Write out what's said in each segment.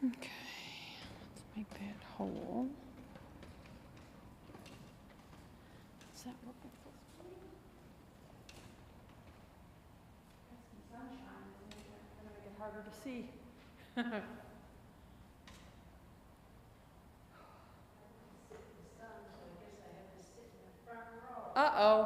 Okay, let's make that whole. Is that what we're supposed to do? Got some sunshine, isn't it? It's gonna make it harder to see. Uh-oh.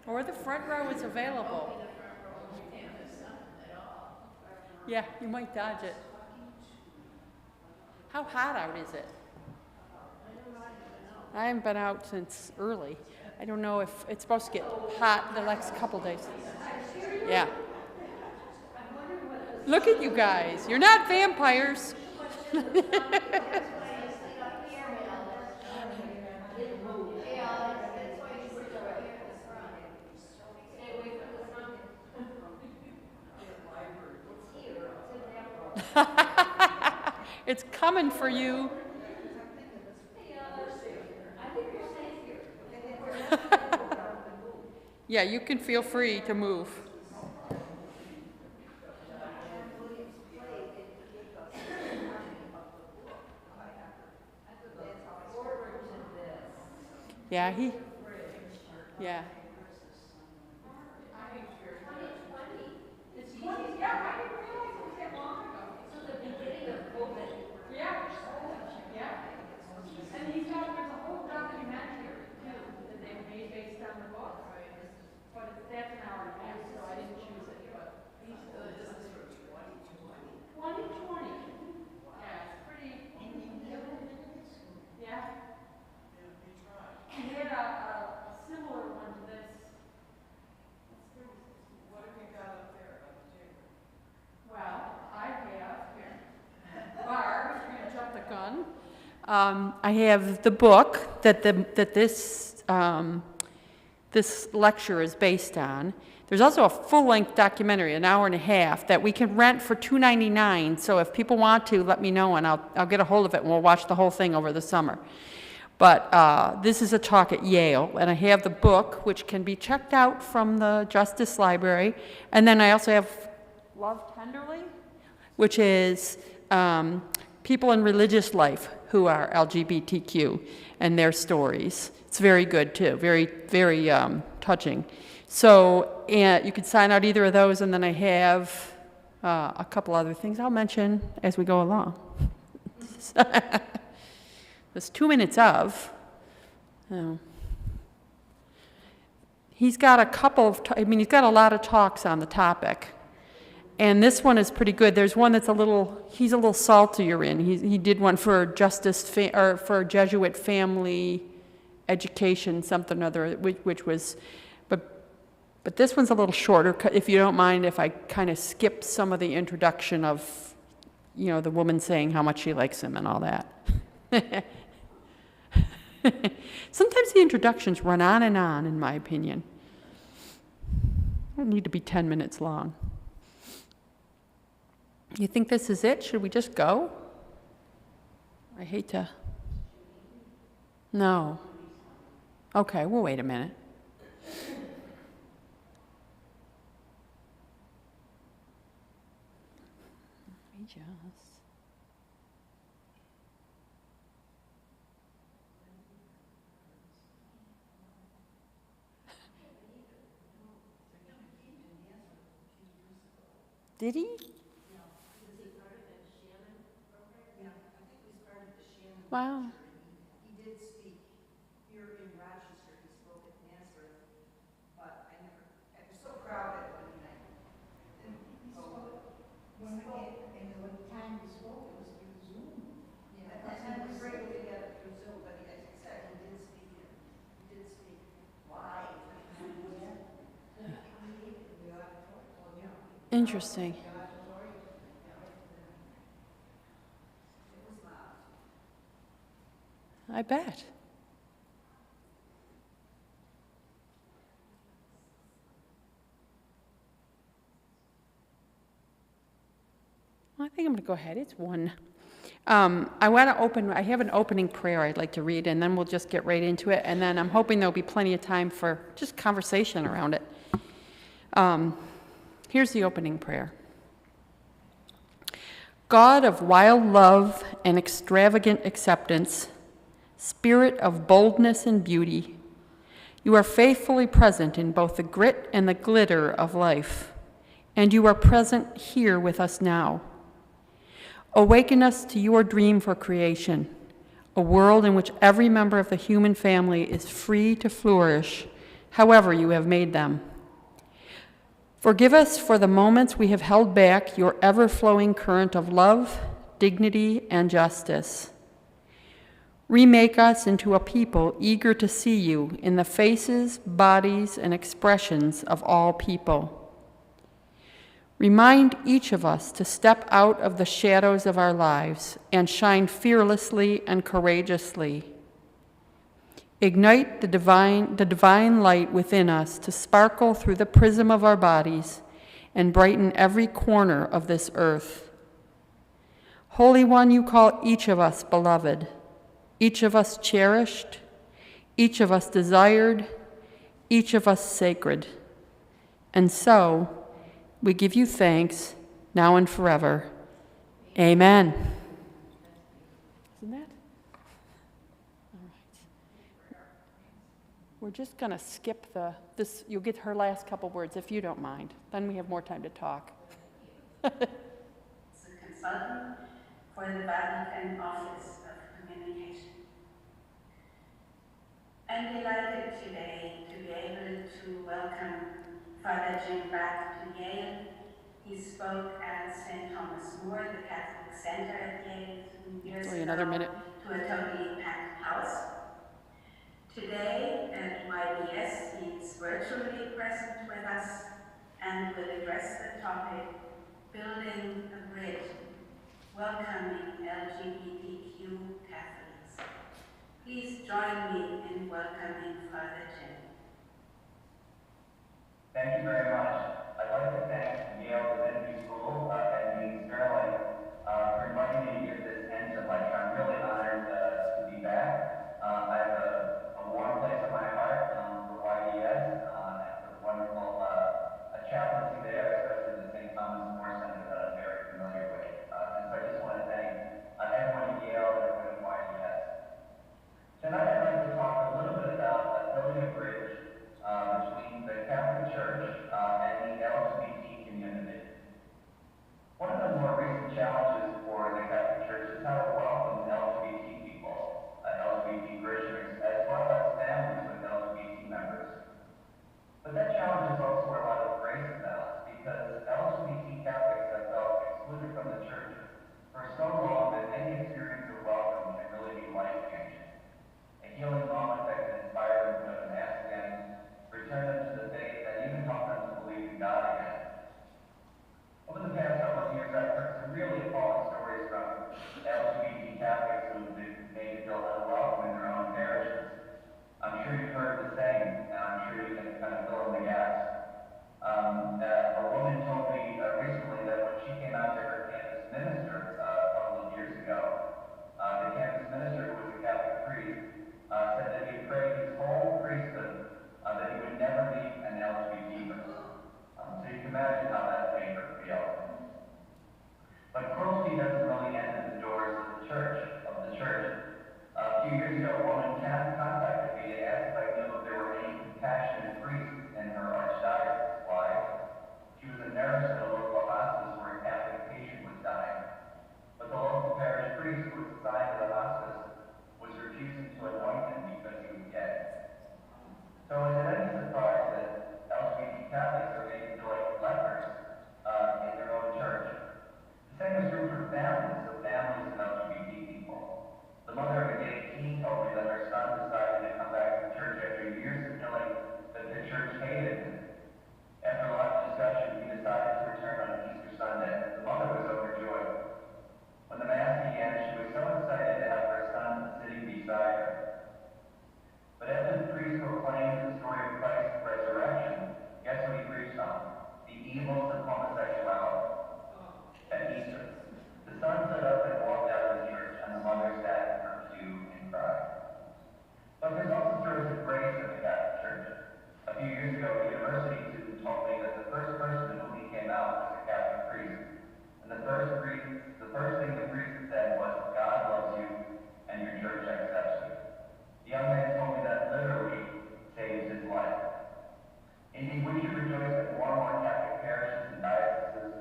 Or the front row is available. Yeah, you might dodge it. How hot out is it? I haven't been out since early. I don't know if it's supposed to get hot the next couple days. Yeah. Look at you guys. You're not vampires. It's coming for you. Yeah, you can feel free to move. Yeah, yeah. I have the book that this lecture is based on. There's also a full-length documentary, an hour and a half, that we can rent for $2.99. So if people want to, let me know, and I'll get a hold of it, and we'll watch the whole thing over the summer. But this is a talk at Yale, and I have the book, which can be checked out from the Justice Library. And then I also have Love Tenderly, which is people in religious life who are LGBTQ and their stories. It's very good, too, very, very touching. So you can sign out either of those, and then I have a couple other things I'll mention as we go along. There's 2 minutes of. He's got a couple of, he's got a lot of talks on the topic. And this one is pretty good. There's one that's he's a little saltier in. He did one for for Jesuit family education, something or other, which was, but this one's a little shorter, if you don't mind if I kind of skip some of the introduction of, the woman saying how much she likes him and all that. Sometimes the introductions run on, in my opinion. They don't need to be 10 minutes long. You think this is it? Should we just go? I hate to. No. Okay, we'll wait a minute. Let me just. Did he? Wow. He did speak here in Rochester. He spoke at Nazareth, but I was so crowded one night. And he spoke. And the time he spoke, it was through Zoom. Yeah, and we were able to get it through Zoom, but as you said, he did speak live. Interesting. I bet. Well, I think I'm going to go ahead. It's one. I have an opening prayer I'd like to read, and then we'll just get right into it. And then I'm hoping there'll be plenty of time for just conversation around it. Here's the opening prayer. God of wild love and extravagant acceptance, Spirit of boldness and beauty, you are faithfully present in both the grit and the glitter of life, and you are present here with us now. Awaken us to your dream for creation, a world in which every member of the human family is free to flourish however you have made them. Forgive us for the moments we have held back your ever-flowing current of love, dignity, and justice. Remake us into a people eager to see you in the faces, bodies, and expressions of all people. Remind each of us to step out of the shadows of our lives and shine fearlessly and courageously. Ignite the divine light within us to sparkle through the prism of our bodies and brighten every corner of this earth. Holy One, you call each of us beloved, each of us cherished, each of us desired, each of us sacred. And so, we give you thanks, now and forever. Amen. Isn't that? All right. We're just going to skip this. You'll get her last couple words, if you don't mind. Then we have more time to talk. As a consultant for the Vatican Office of Communication. I'm delighted today to be able to welcome Father Jim back to Yale. He spoke at St. Thomas More, the Catholic Center at Yale, 2 years ago, another minute. to a totally packed house. Today at YBS, he is virtually present with us and will address the topic, Building a Bridge, Welcoming LGBTQ Catholics. join me in welcoming Father Jim. Thank you very much. I'd like to thank Yale Divinity School and Dean Sterling for inviting me to give this Ensign lecture. I'm really honored to be back. I have a warm place in my heart for YDS and for the wonderful chaplaincy there, especially the St. Thomas More Center that I'm very familiar with. And so I just want to thank everyone at Yale and everyone at YDS. Tonight I'd like to talk a little bit about building a bridge between the Catholic Church and the LGBT community. One of the more recent challenges for the Catholic Church is how to welcome LGBT people, LGBT parishioners, as well as families with LGBT members. But that challenge is also where a lot of grace abounds, because LGBT Catholics have felt excluded from the Church for so long that any experience of welcome can really be life-changing. A healing moment that can inspire them to go to Mass again, return them to the faith, and even help them to believe in God again. Over the past couple of years, I've heard some really appalling stories from LGBT Catholics who've been made to feel unwelcome in their own parishes. I'm sure you've heard the same, and I'm sure you can kind of fill in the gaps. A woman told me recently that when she came out to her campus minister a couple of years ago, the campus minister, who was a Catholic priest, said that he prayed his whole priesthood that he would never meet an LGBT person. So you can imagine how that made her feel. But cruelty doesn't really end at the doors of the church. A few years ago, a woman contacted me and asked if I knew if there were any compassionate priests in her archdiocese. Why? She was a nurse at a local hospice where a Catholic patient was dying. But the local parish priest who was assigned to the hospice was refusing to anoint him because he was gay. So is it any surprise that LGBT Catholics are made to feel like lepers in their own church? The same is true for families of LGBT people. The mother of a gay teen told me that her son decided to come back to the church after years of feeling that the church hated him. After a lot of discussion, he decided to return on Easter Sunday. The mother was overjoyed. When the Mass began, she was so excited to have her son sitting beside her. But as the priest proclaimed the story of Christ's resurrection, guess what he preached on? The evils of homosexuality. At Easter, the son stood up and walked out of the church, and the mother sat in her pew and cried. But there's also stories of grace in the Catholic Church. A few years ago, a university student told me that the first person whom he came out was a Catholic priest. And the first thing the priest said was, "God loves you, and your church accepts you." The young man told me that literally saved his life. Indeed, we should rejoice that more and more Catholic parishes and dioceses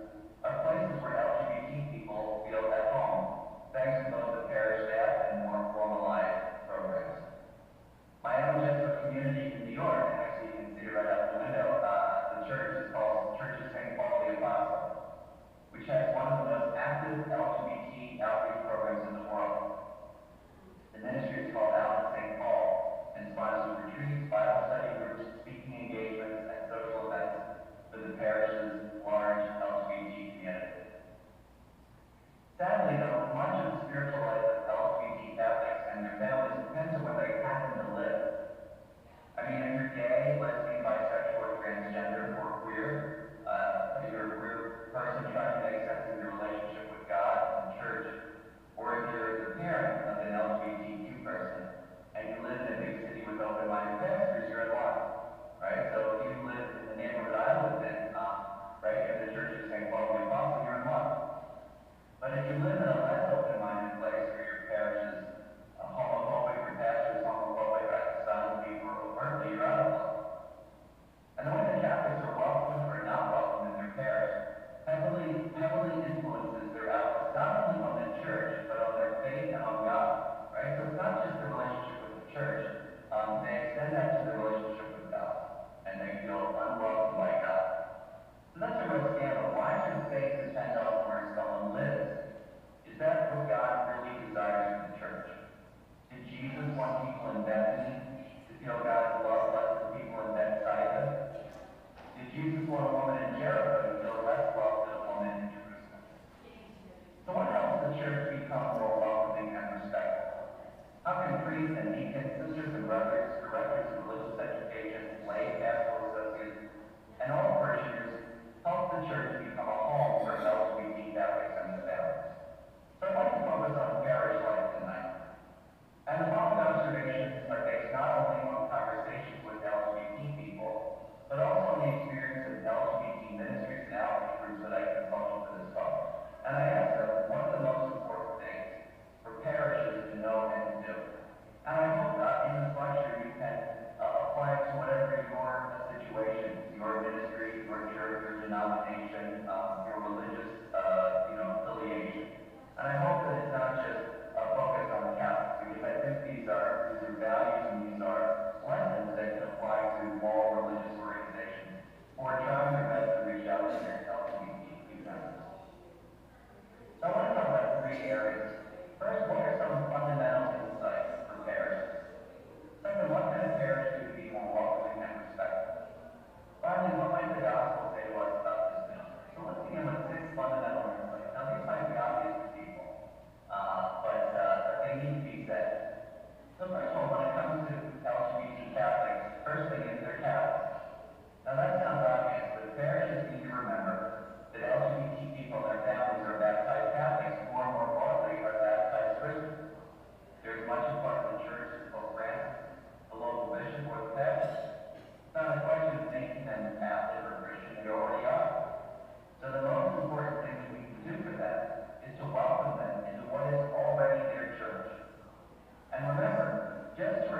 are places where LGBT people feel at home, thanks to both the parish staff and more formalized programs. My own Jesuit community in New York, and actually you can see it right out the window, the church is called Church of St. Paul the Apostle, which has one of the most active LGBT outreach programs in the world. The ministry is called Out at St. Paul and sponsors retreats, Bible study groups, speaking engagements, and social events for the parish's large LGBT community. Sadly, though, much of the spiritual life of LGBT Catholics and their families depends on where they happen to live. I mean, if you're gay, lesbian, bisexual, or transgender, or queer, if you're a queer person trying to make sense of your relationship with God and church, or if you're the parent of an LGBTQ person, and you live in a big city with open-minded pastors, you're in luck, right? So if you live in the neighborhood I live in, right, in the Church of St. Paul the Apostle, you're in luck. But if you live in a less open-minded place where your parish is homophobic, your pastor is homophobic, right, some people are overtly, you're out of luck. And the way the Catholics are welcome or not welcome in their parish heavily influences their outlook, not only on the church, but on their faith and on God, right? So it's not just the relationship with the church, they extend that to the relationship with God, and they feel unwelcome by God. So that's a real scandal. Why should faith depend on where someone lives? Is that what God really desires in the church? Did Jesus want people in Bethany to feel God's love like the people in Bethsaida? Did Jesus want a woman in Jericho to feel less love than a woman in Jerusalem? So what helps the church become more welcoming and respectful? How can priests and deacons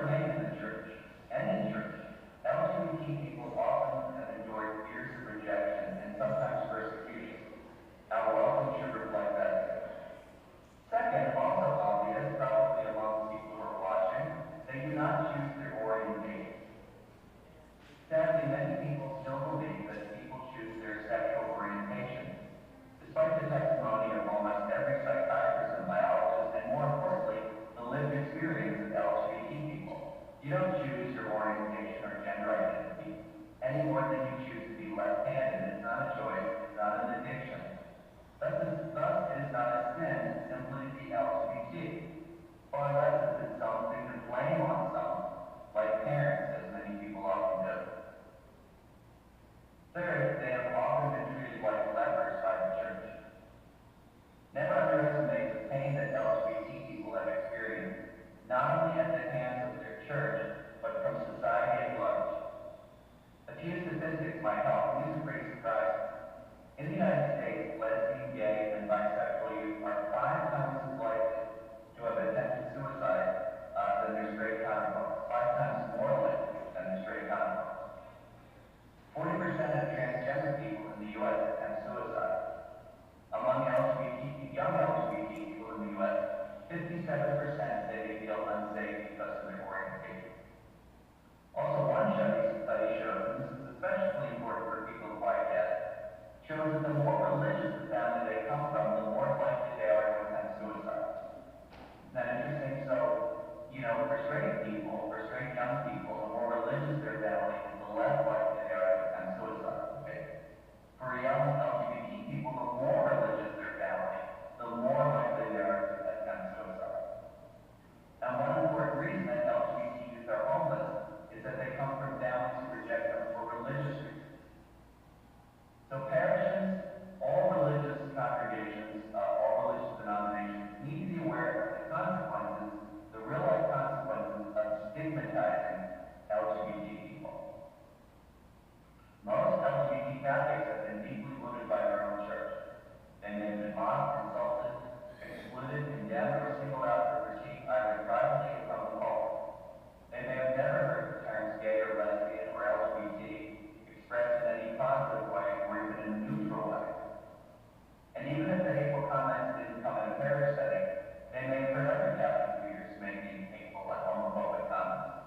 remain in the church and in church, LGBT people often have endured years of rejection and sometimes persecution. Our welcome should reflect that too. Second, also obvious, probably among people who are watching, they do not choose their orientation. Sadly, many people still believe that people choose their sexual orientation, despite the testimony of almost every psychiatrist and biologist, and more importantly, the lived experience of LGBT people. You don't choose your orientation or gender identity any more than you choose to be left-handed. It's not a choice, it's not an addiction. Thus, it is not a sin simply to be LGBT. Far less is it something to blame on someone, like parents, as many people often do. Third, they have often been treated like lepers by the church. Never underestimate the pain that LGBT people have experienced, not only at the hands of their church, but from society at large. A few statistics might help, and these are pretty surprising. In the United States, lesbian, gay, and bisexual youth are 5 times as likely to have attempted suicide than their straight counterparts, 5 times more likely than their straight counterparts. 40% of transgender people in the U.S. attempt suicide. Among young LGBT people in the U.S., 57% say they feel unsafe because of their orientation. Also, one study shows, and this is especially important for people of white death, shows that the more religious the family they come from, the more likely they are to attempt suicide. Isn't that interesting? So, for straight people, for straight young people, the more religious their family is, the less likely they are to attempt suicide. Okay? For young LGBT people, the more religious their family, the more likely they are to attempt suicide. Now, one important reason that LGBT youth are homeless is that they come from families who reject them for religious reasons. So parishes, all religious congregations, all religious denominations need to be aware of the consequences, the real-life consequences of stigmatizing LGBT people. Most LGBT Catholics have been deeply wounded by their own church. They may have been mocked, insulted, excluded, condemned, or singled out for critique either privately or from the pulpit. They may have never heard the terms gay or lesbian or LGBT expressed in any positive way or even in a neutral way. And even if the hateful comments didn't come in a parish setting, they may have heard other Catholic leaders making hateful and homophobic comments.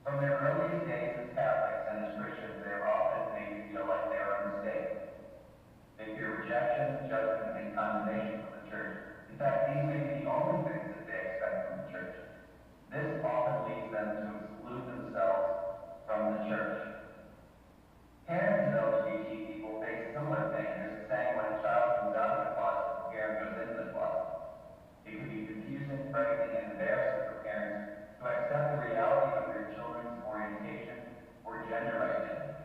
From their earliest days as Catholics and as Christians, they are often made to feel like they are a mistake. They fear rejection, judgment, and condemnation from the church. In fact, these may be the only things that they expect from the church. This often leads them to exclude themselves from the church. Parents of LGBT people face similar pain. There's a saying, when a child comes out of the closet, the parent goes into the closet. It can be confusing, frightening, and embarrassing for parents to accept the reality of their children's orientation or gender identity.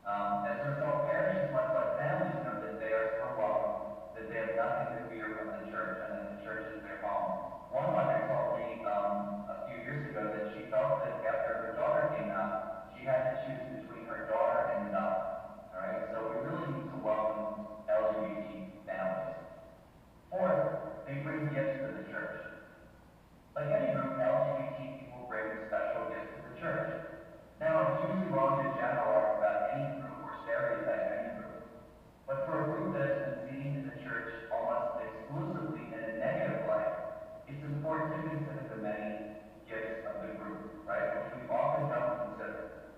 As a result, parishes, much like families, know that they are so welcome, that they have nothing to fear from the church, and that the church is their home. One mother told me a few years ago that she felt that after her daughter came out, she had to choose between her daughter and God. All right, so we really need to welcome LGBT families. Fourth, they bring gifts to the church. Like any group, LGBT people bring special gifts to the church. Now, it's usually wrong to generalize about any group or stereotype any group. But for a group that has been seen in the church almost exclusively in a negative light, it's important to consider the many gifts of the group, right, which we often don't consider.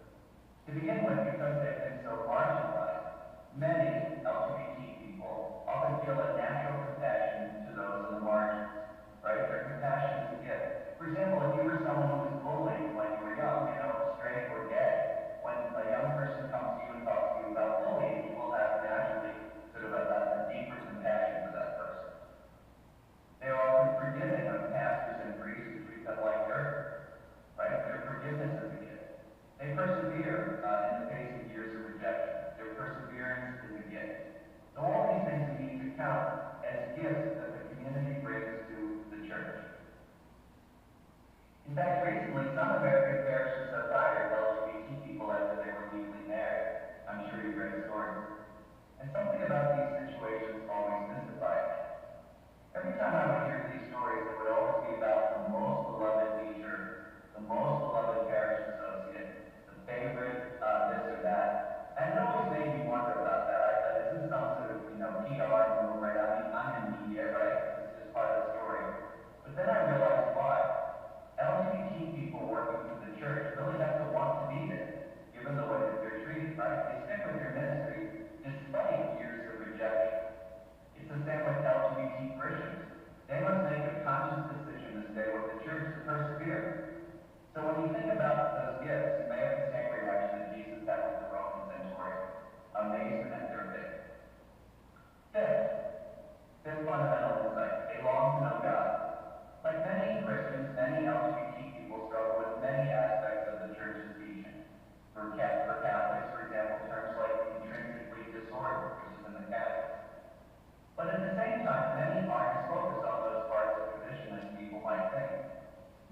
To begin with, because they've been so marginalized, many LGBT people often feel a natural compassion to those in the margins, right? Their compassion is a gift. For example, if you were someone who was bullied when you were young, straight or gay, when a young person comes to you and talks to you about bullying, you will have naturally sort of a deeper compassion for that person. They are often forgiving of pastors and priests who treat them like dirt, right? Their forgiveness is a gift. They persevere in the face of years of rejection. Their perseverance is a gift. So all these things we need to count as gifts that the community brings to the church. In fact, recently, some American parishes have fired LGBT people after they were legally married. I'm sure you've read stories. And something about these situations always mystified me. Every time I would hear these stories, it would always be about the most beloved teacher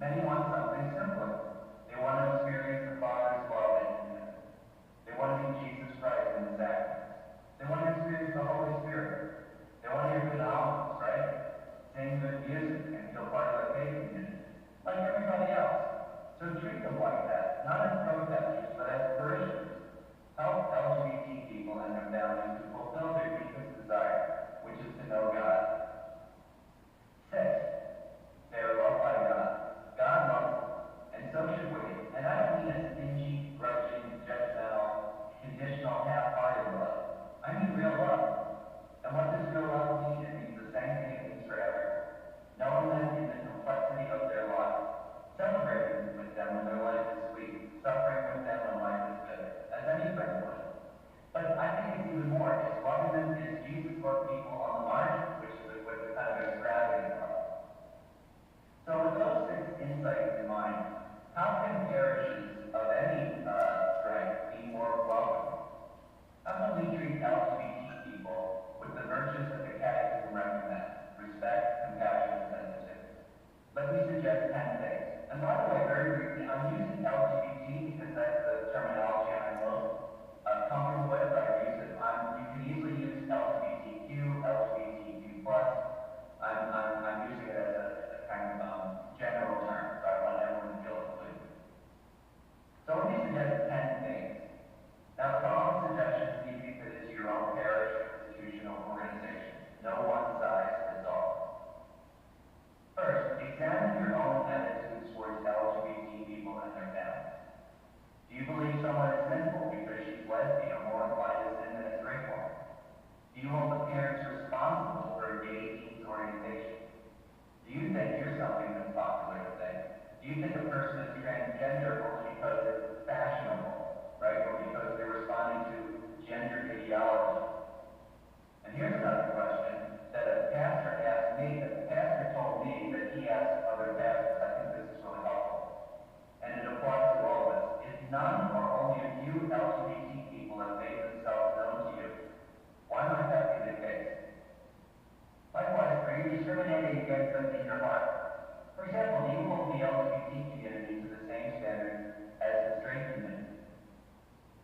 Many want something simpler. They want to experience the Father's love in Him. They want to meet Jesus Christ in the sacraments. They want to experience the Holy Spirit. They want to hear good albums, right? Sing good music and feel part of the faith community, like everybody else. So treat them like that, not as protesters, but as parishioners. Help LGBT people and their families to fulfill their deepest desire, which is to know God. 6, they are loved by God. God loves them, and so should we. And I don't mean a stingy, grudging, judgmental, conditional, half-hearted love. I mean real love. And what does real love mean? It means the same thing it means for everyone. Knowing them in the complexity of their life. Celebrating with them when their life is sweet. Suffering with them when life is good. As any friend would. But I think it's even more. It's loving them as Jesus loved people on the margin, which is what the kind of extravagant love. So with those 6 insights in mind, how can parishes of any strength be more welcoming? How can we treat LGBT people with the virtues that the Catechism recommends? Respect, compassion, and sensitivity. Let me suggest 10 things. And by the way, very briefly, I'm using LGBT because that's the terminology I'm most comfortable with. I use it. You can easily use LGBTQ, LGBTQ+. I'm using it as a kind of general term, so I want everyone to feel included. So let me suggest 10 things. Now, some of the suggestions need to be fitted to your own parish, institution, or organization. No one size fits all. First, examine your own attitudes towards LGBT people and their families. Do you believe someone is sinful because she's lesbian or more inclined to sin than a straight woman? Do you hold the parents responsible for a gay teen's orientation? Do you think you're something that's popular to think? Do you think a person is transgender only because it's fashionable, right? Or because they're responding to gender ideology? And here's another question that a pastor asked me, that the pastor told me that he asked other pastors. I think this is really helpful. And it applies to all of us. If none or only a few LGBT people have made themselves known to you, why might that be the case? Likewise, are you discriminating against them in your heart? For example, do you hold the LGBT community to the same standards as the straight community?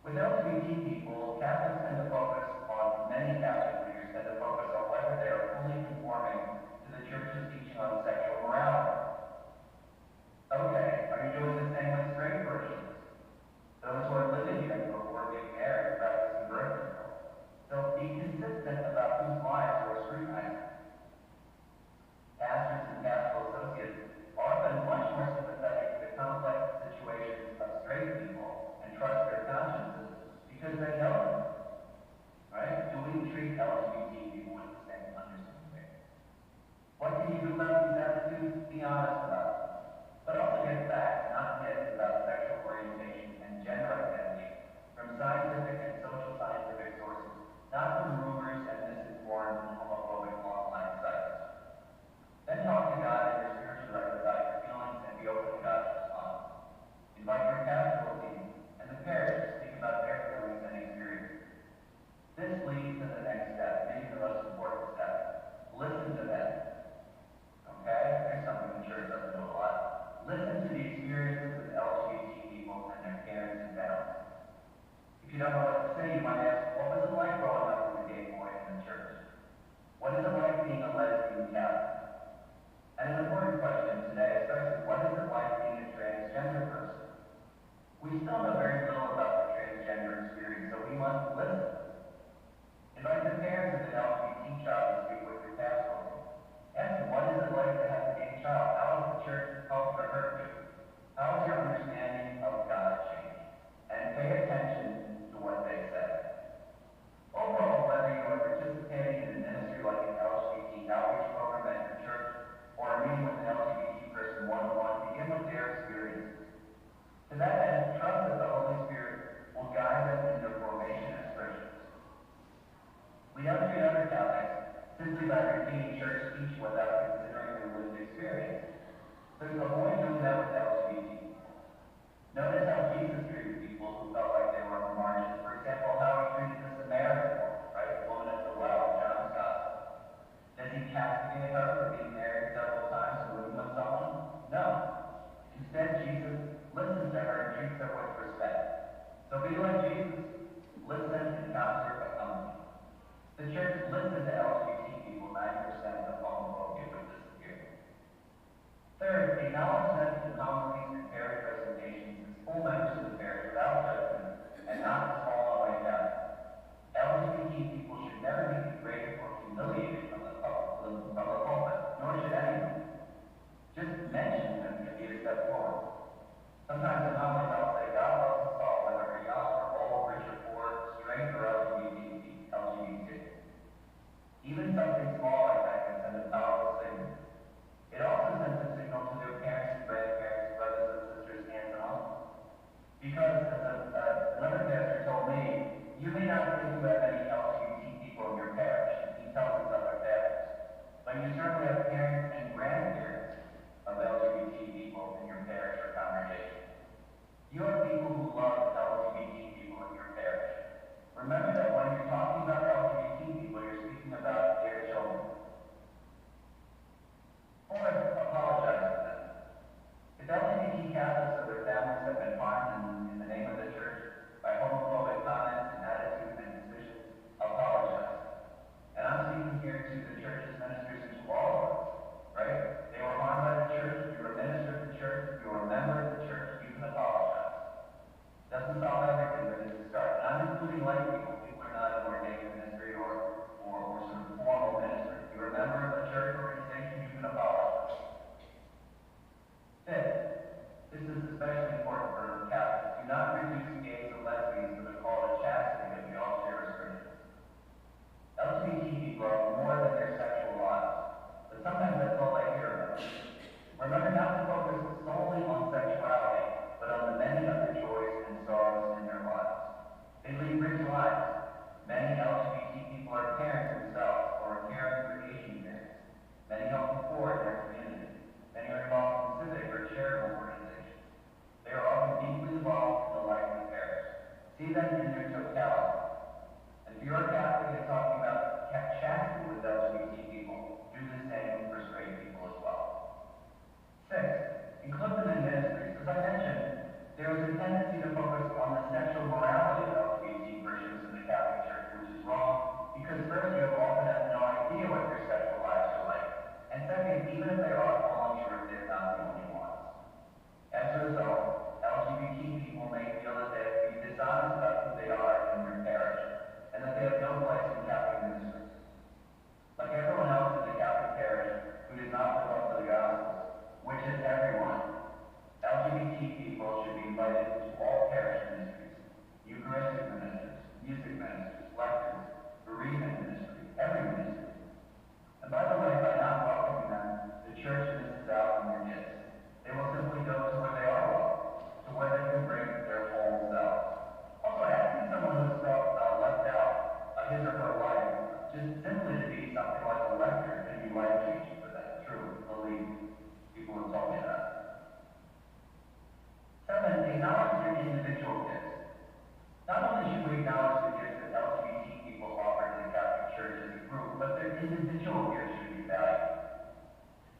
With LGBT people, Catholics tend to focus on, many Catholic leaders tend to focus on whether they are fully conforming to the Church's teaching on sexual morality. Okay, are you doing the same with straight persons? Those who are living together before being married, practicing birth control. So be consistent about whose lives you are scrutinizing. Pastors and pastoral associates are often much more sympathetic to the complex situations of straight people and trust their consciences because they know them. Right? Do we treat LGBT people with the same understanding? What can you do about these attitudes? Be honest about them. But also get facts, not myths about sexual orientation and gender identity from scientific and social scientific sources, not from rumors and misinformed and homophobic online sites. Then talk to God and your spiritual director about your feelings and be open to God's response. Invite your pastoral team and the parish to speak about their feelings and experiences. This leads to the next step, maybe the most important step. Listen to them. Okay? Here's something the church doesn't do a lot. Listen to the experiences of LGBT people and their parents and families. If you don't know what to say, you might ask, what was it like growing up as a gay boy in the church? What is it like being a lesbian Catholic? And an important question today, especially, what is it like being a transgender person? We still know very little about the transgender experience, so we must listen. Invite the parents of an LGBT child to speak with your pastoral team. Ask them, what is it like to have a gay child? How has the church helped or hurt you? How has your understanding of God changed? And pay attention to what they say. Overall, whether you are participating in a ministry like an LGBT outreach program at your church, or a meeting with an LGBT person one-on-one, begin with their experiences. To that end, trust that the Holy Spirit will guide them in their formation as Christians. We don't treat other Catholics simply by repeating church teaching without considering their lived experience. There's no point doing that with LGBT. Notice how Jesus treated people who felt like they were on the margins. For example, how he treated the Samaritan woman, right? The woman at the well in John's Gospel. Does he castigate her for being married several times and living with someone? No. Instead, Jesus listens to her and treats her with respect. So be like Jesus. Listen, encounter, accompany. The church listened to LGBT people, 9% of homophobia would disappear. Third, acknowledgement and commonly compared presentations as full members of the parish without judgment and not as fallen away down. LGBT people should never be degraded or humiliated from the pulpit, nor should anyone. Just mention them can be a step forward. Sometimes in homilies I'll say, God loves us all, whether we're young or old, rich or poor, straight or LGBT. Even something small like that can send a powerful signal. It also sends a signal to their parents, grandparents, brothers and sisters, aunts and uncles. Because as another pastor told me, you may not think you have any LGBT people in your parish. He tells his other pastors. But you certainly have parents and grandparents of LGBT people in your parish or congregation. You have people who love LGBT people in your parish. Remember that when you're talking about LGBT people, you're speaking about their children. Or apologize to them. If LGBT Catholics or their families have been harmed in the name of the church by homophobic comments and attitudes and decisions, apologize. And I'm speaking here to the church's ministers and to all of us, right? They were harmed by the church, you were a minister of the church, you were a member of the church, you can apologize. Doesn't solve everything, but it's a start. And I'm including lay people who are not in ordained ministry or sort of formal ministry. If you're a member of a church organization, you can apologize. Fifth, this is especially important for Catholics. Do not reduce gays and lesbians to the call to chastity that we all share as Christians. LGBT people are more than their sexual lives, but sometimes that's all I hear about. Remember not to focus solely on sexuality, but on the many other joys and sorrows in their lives. They lead rich lives. Many LGBT people are parents themselves or are caring for Asian parents. Many help the poor in their community. Many are involved in civic or charitable organizations. They are often deeply involved in the life of the parish. See them in their totality. And if you're a Catholic and talking about chastity with LGBT people, do the same for straight people as well. Sixth, include them in ministries. As I mentioned, there is a tendency to focus on the sexual morality of LGBT Christians in the Catholic Church, which is wrong, because first, you often have no idea what their sexual lives are like. And second, even if they are falling short, they're not the only ones. As a result, LGBT people may feel that they have to be dishonest about who they are in their parish, and that they have no place in Catholic ministries. Like everyone else in the Catholic parish who does not live up to the gospel, which is everyone, LGBT people should be invited to all parish ministries, Eucharistic ministries, music ministries, lectures, bereavement ministry, every ministry. And by the way, by not welcoming them, the church misses out on their gifts. They will simply go to where they are welcome, to where they can bring their whole selves. Also, asking someone who's felt left out his or her life, just simply to be something like a lector, can be life-changing for them. True, believe me. People have told me that. Seven, acknowledge their individual gifts. Not only should we acknowledge the gifts that LGBT people offer to the Catholic Church as a group, but their individual gifts should be valued.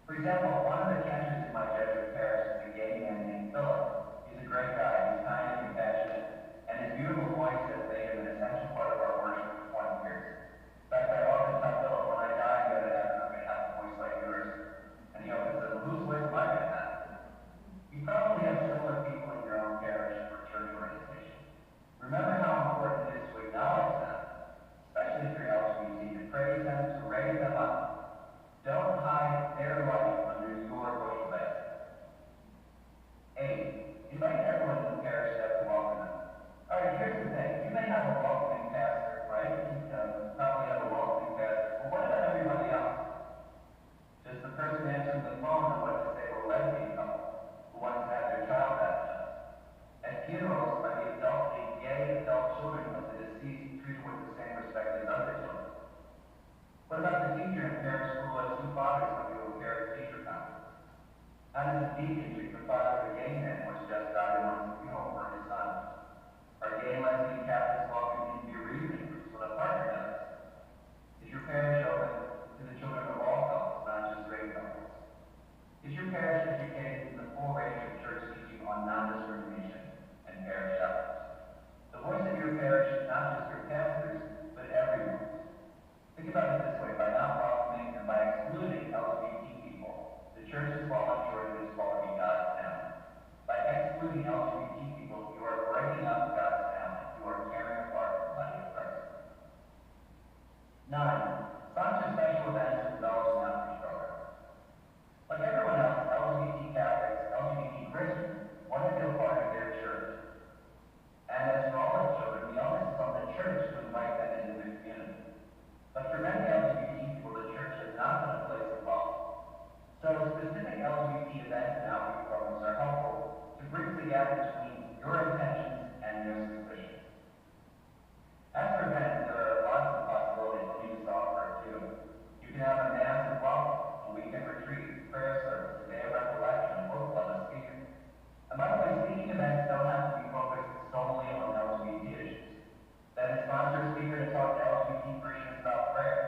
For example, one of the cantors in my Jesuit parish is a gay man named Philip. He's a great guy. He's kind and compassionate, and his beautiful voice has made him an essential part of our worship for 20 years. In fact, I often tell Philip, when I die, I'm going to have a voice like yours. And he often says, well, whose voice am I going to have? You probably have similar people in your own parish or church organization. Remember how important it is to acknowledge them, especially if you're LGBT, to praise them, to raise them up. Don't hide their life under your bushel basket. 8, invite everyone in the parish to welcome them. All right, here's the thing. You may have a welcoming pastor, right? You probably have a welcoming pastor. But what about everybody else? Does the person answering the phone know what to say to a lesbian couple who wants to have their child baptized? At funerals, are the gay adult children of the deceased treated with the same respect as other children? What about the teacher in parish school who has 2 fathers when we do a parent-teacher conference? How does the deacon treat the father of a gay man who has just died and wants to funeral for his son? Are gay and lesbian Catholics welcome into bereavement groups when a partner does? Is your parish open to the children of all couples, not just straight couples? Is your parish educated in the full range of church gap between your intentions and your suspicions. As for events, there are lots of possibilities. Let me just offer a few. You can have a mass and welcome, a weekend retreat, prayer service, a day of recollection, book club, a speaker. And by the way, speaking events don't have to be focused solely on LGBT issues. Then sponsor a speaker to talk to LGBT Christians about prayer.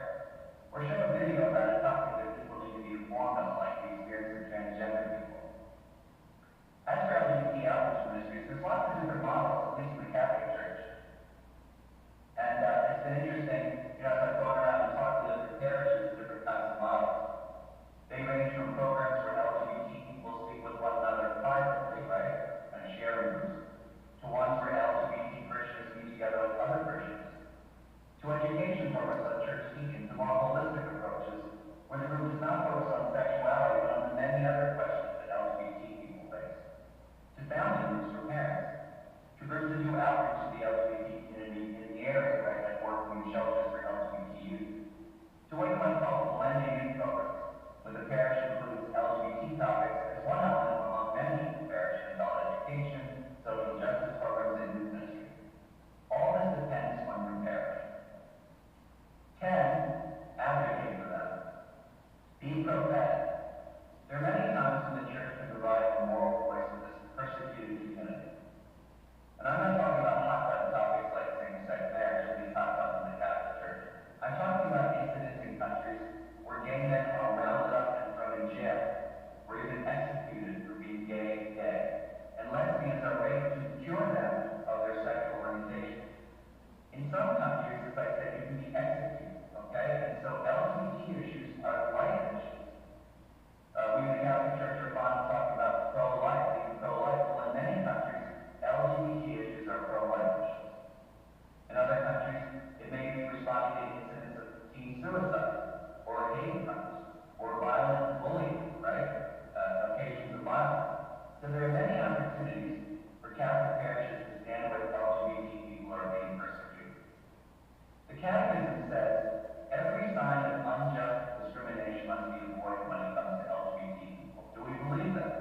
Or show a video about a topic that people need to be informed on, like the experience of transgender people. As for LGBT outreach ministries, there's lots of different models, at least in the Catholic Church. And it's been interesting, as I've gone around and talked to different parishes, different kinds of models. They range from programs where LGBT people speak with one another privately, right, and share rooms, to ones where LGBT Christians meet together with other Christians, to education programs on church teaching, to more holistic approaches, where the group does not focus on sexuality, but on the many other questions that LGBT people face, to family groups for parents, to groups that do outreach to the LGBT community in the area, right, like working in shelters for LGBT youth, to what you might call blending in programs, where the parish includes LGBT topics as one element among many in the parish in adult education, social justice programs, and youth ministry. All this depends on your parish. 10, advocate for them. Be prophetic. There are many times when the church can provide a moral voice for this persecuted community. And I'm not talking about hot-button topics like same-sex marriage or these hot buttons in the Catholic Church. I'm talking about incidents in countries where gay men are rounded up and thrown in jail, or even executed for being gay, and lesbians are raped to cure them of their sexual orientation. In some countries, as I said, you can be executed, okay? And so LGBT issues are life issues. We in the Catholic Church are fond of talking about pro-life, being pro-life. Well, in many countries, LGBT issues are pro-life issues. In other countries, it may be responding to incidents of teen suicide, or hate crimes, or violent bullying, right? Occasions of violence. So there are many opportunities for Catholic parishes to stand with LGBT people who are being persecuted. The Catechism says every sign of unjust discrimination must be avoided when it comes to LGBT people. Do we believe that?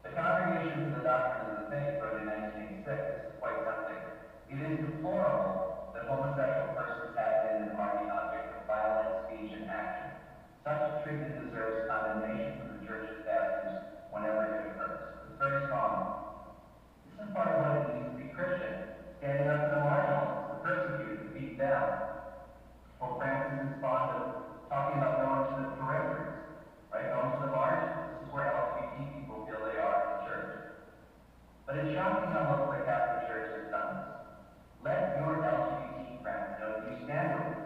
The Congregation for the Doctrine of the Faith wrote in 1986, this is quite something. It is deplorable that homosexual persons have been and are the object of violent speech and action. Such treatment deserves condemnation from the Church's pastors whenever it occurs. It's very strong. This is part of what it means to be Christian, standing up to the marginalized, the persecuted, the beat down. Pope Francis is fond of talking about going to the peripheries, right? Going to the margins. This is where LGBT people feel they are in the church. But it's shocking how little the Catholic Church has done this. Let your LGBT friends know that you stand with them.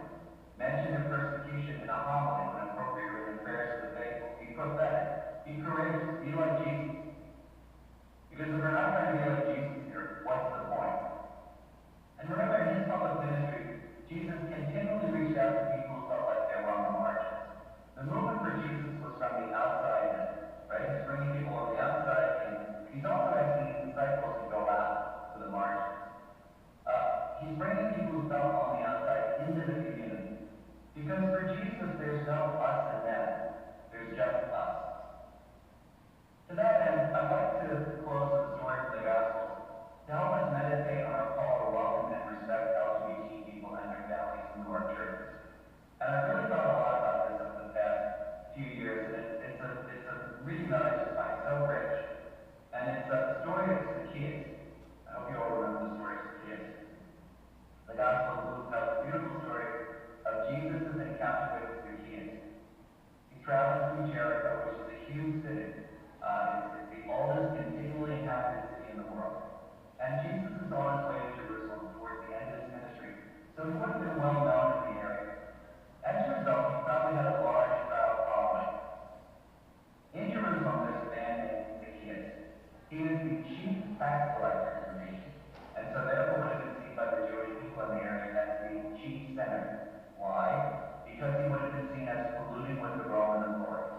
Mention their persecution in a homily when appropriate or in the prayers of the faithful. Be prophetic. Be courageous. Be like Jesus. Because if we're not going to be like Jesus here, what's the point? And remember, in his public ministry, Jesus continually reached out to people who felt like they were on the margins. The movement for Jesus was from the outside in, right? He's bringing people on the outside in. He's also asking his disciples to go out to the margins. He's bringing people who felt on the outside into the community. Because for Jesus, there's no us and them. There's just us. To that end, I'd like to close with a story from the Gospels to help us meditate on our call to welcome and respect LGBT people and their families into our churches. And I've really thought a lot about this over the past few years, and it's a reading that I just find so rich. And it's the story of Zacchaeus. I hope you all remember the story of Zacchaeus. The Gospel of Luke tells a beautiful story of Jesus' encounter with Zacchaeus. He's traveling through Jericho, which is a huge city. It's the oldest continually inhabited city in the world. And Jesus is on his way to Jerusalem towards the end of his ministry, so he would have been well known in the area. As a result, he probably had a large crowd following. In Jerusalem, there's a man named Zacchaeus. He is the chief tax collector in the region, and so therefore would have been seen by the Jewish people in the area as the chief sinner. Why? Because he would have been seen as polluting with the Roman authorities.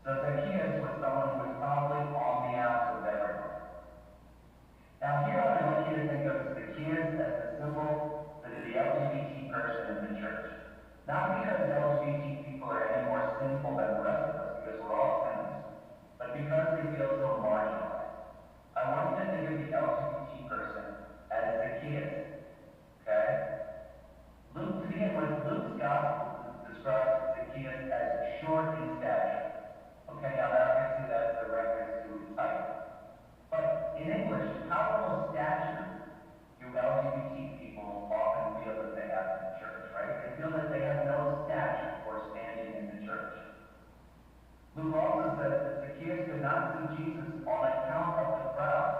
So Zacchaeus was someone who was probably on the outs of everyone. Now here I Jesus on account of the crowd.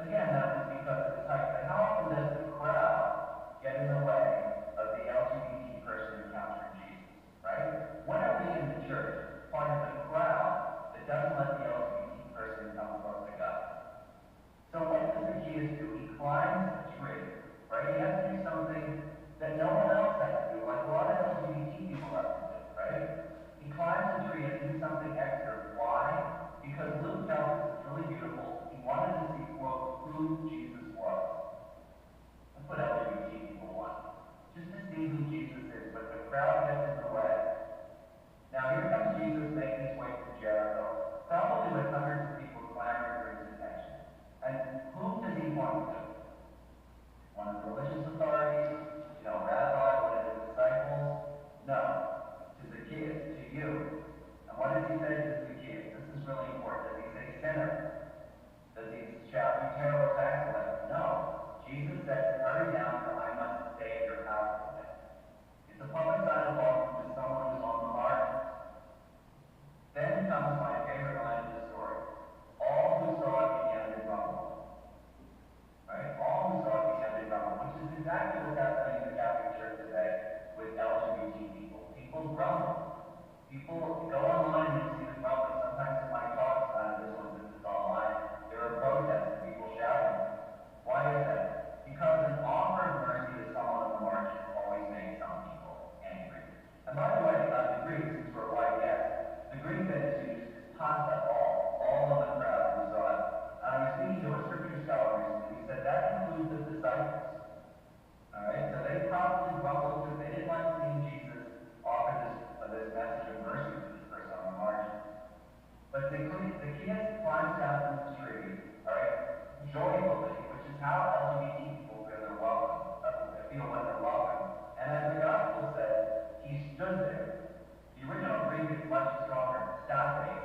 Again, that was because of his height. But how often does the crowd get in the way of the LGBT person encountering Jesus, right? When are we in the church part of the crowd that doesn't let the LGBT person come close to God? So what does Zacchaeus do? He climbs a tree, right? He has to do something that no one else has to do, like a lot of LGBT people have to do, right? He climbs a tree and do something extra. Why? Because Luke tells us it's really beautiful. He wanted to see, quote, who Jesus was. That's what LGBT people want. Just to see who Jesus is, but the crowd gets in the way. Now here comes Jesus making his way through Jericho, probably with hundreds of people clamoring for his attention. And whom does he point to? One of the religious authorities? Rabbi, one of his disciples? No. To Zacchaeus, to you. And what does he say to Zacchaeus? This is really important. Does he say sinner? Does he shout, you terrible tax collector? No. Jesus says, hurry down, for I must stay at your house today. It's a public sign of welcome to someone who's on the margins. Then comes my favorite line of the story. All who saw it began to grumble. Right? All who saw it began to grumble, which is exactly what's happening in the Catholic Church today with LGBT people. People grumble. People go online and you see the grumbling. Sometimes in my talks, this one, this is online, there are protests, people shouting. Why is that? Because an offer of mercy to someone on the margin always makes some people angry. And by the way, the Greek, since we're white guests, the Greek that is used is panta, all of the crowd who saw it. And I was speaking to a scripture scholar recently, he said that includes the disciples. Alright, so they probably grumbled because they didn't like seeing Jesus offer this message of mercy to this person on the margin. But Zacchaeus climbs down from the tree, alright, joyfully, which is how LGBT people feel they're welcome, feel when they're welcome. And as the gospel says, he stood there. The original Greek is much stronger, state.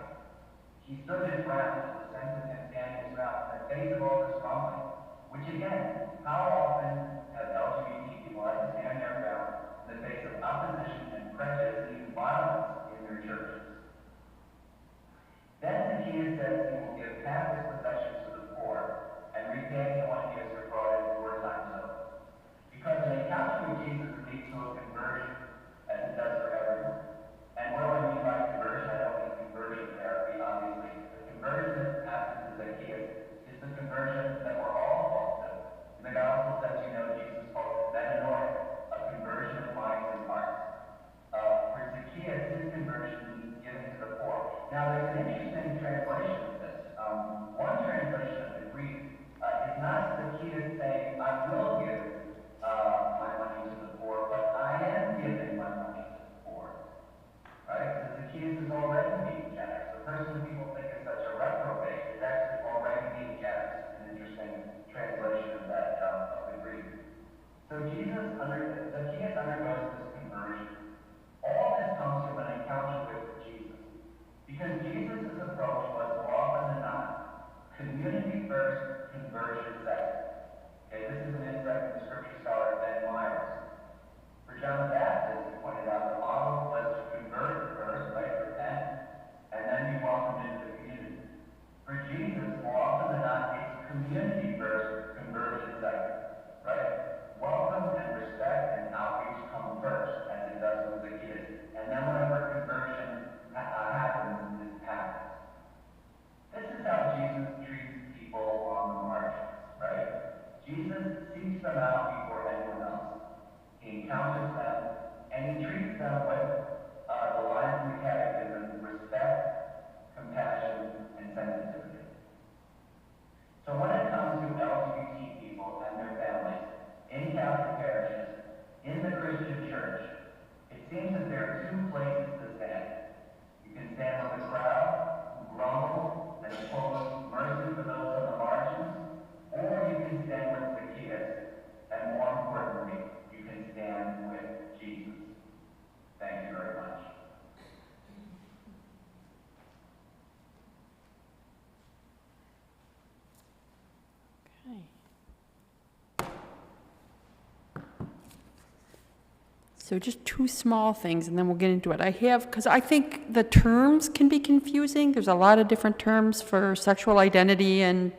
He stood his ground, the sense of him standing his ground, in the face of all this grumbling. Which again, how often have LGBT people had to stand their ground in the face of opposition and prejudice and even violence in their churches? Then Zacchaeus says he will give half his possessions to the poor and repay anyone he has defrauded 4 times over. Because an encounter with Jesus leads to a conversion, as it does for everyone. And what do I mean by conversion? I don't mean conversion therapy, obviously. The conversion that happens to Zacchaeus is the conversion that we're all called to. In the gospel says, Jesus calls it metanoia, a conversion of minds and hearts. For Zacchaeus, his conversion means giving to the poor. Now, there's an interesting translation of this. One translation of the Greek is not Zacchaeus saying, I will give my money to the poor, but I am giving my money to the poor. Right? So Zacchaeus is already being generous. The person who people think is such a reprobate is actually already being generous. An interesting translation of that of the Greek. So Zacchaeus undergoes this conversion. All this comes from an encounter with Jesus. Because Jesus' approach was more often than not community first, conversion second. Okay, this is an insight from scripture scholar Ben Myers. For John the Baptist, he pointed out the model was to convert first, right, repent, and then be welcomed into the community. For Jesus, more often than not, it's community first, conversion second, right? Welcome and respect and outreach come first, as it does with Zacchaeus. And then whenever conversion happens, it happens. This is how Jesus treats people on the margins, right? Jesus seeks them out before anyone else. He encounters them, and he treats them with the lines in the catechism: respect, compassion, and sensitivity. So when it comes to LGBT people and their families, in Catholic parishes, in the Christian church, it seems that there are 2 places to stand. You can stand with the crowd, who grumble and oppose mercy for those on the margins, or you can stand with Zacchaeus, and more importantly, you can stand with Jesus. Thank you. So just two small things, and then we'll get into it. Because I think the terms can be confusing. There's a lot of different terms for sexual identity and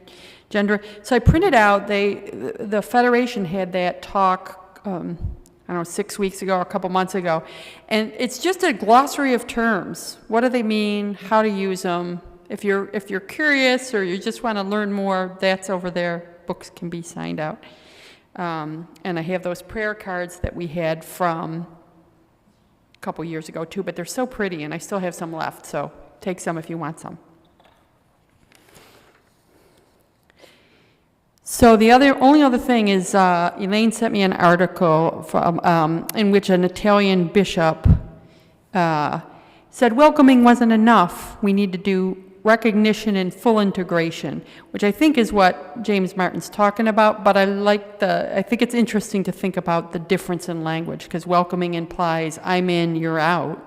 gender. So I printed out, the Federation had that talk, I don't know, 6 weeks ago or a couple months ago. And it's just a glossary of terms. What do they mean? How to use them? If you're curious or you just want to learn more, that's over there. Books can be signed out. And I have those prayer cards that we had from a couple years ago too, but they're so pretty and I still have some left, so take some if you want some. So the only other thing is Elaine sent me an article from, in which an Italian bishop said welcoming wasn't enough. We need to do recognition and full integration, which I think is what James Martin's talking about, but I think it's interesting to think about the difference in language, because welcoming implies I'm in, you're out,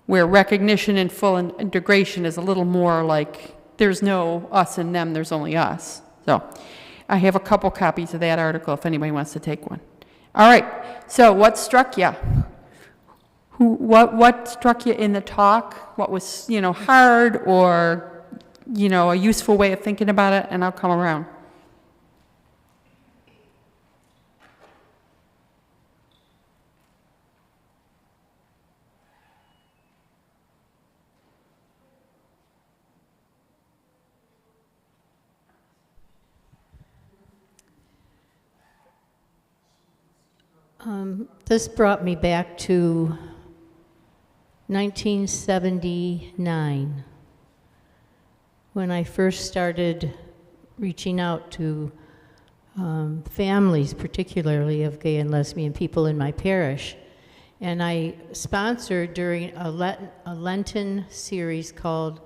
where recognition and full integration is a little more like there's no us and them, there's only us. So I have a couple copies of that article if anybody wants to take one. All right, so what struck you? What struck you in the talk? What was, hard or, a useful way of thinking about it? And I'll come around. This brought me back to 1979, when I first started reaching out to families, particularly of gay and lesbian people in my parish. And I sponsored during a Lenten series called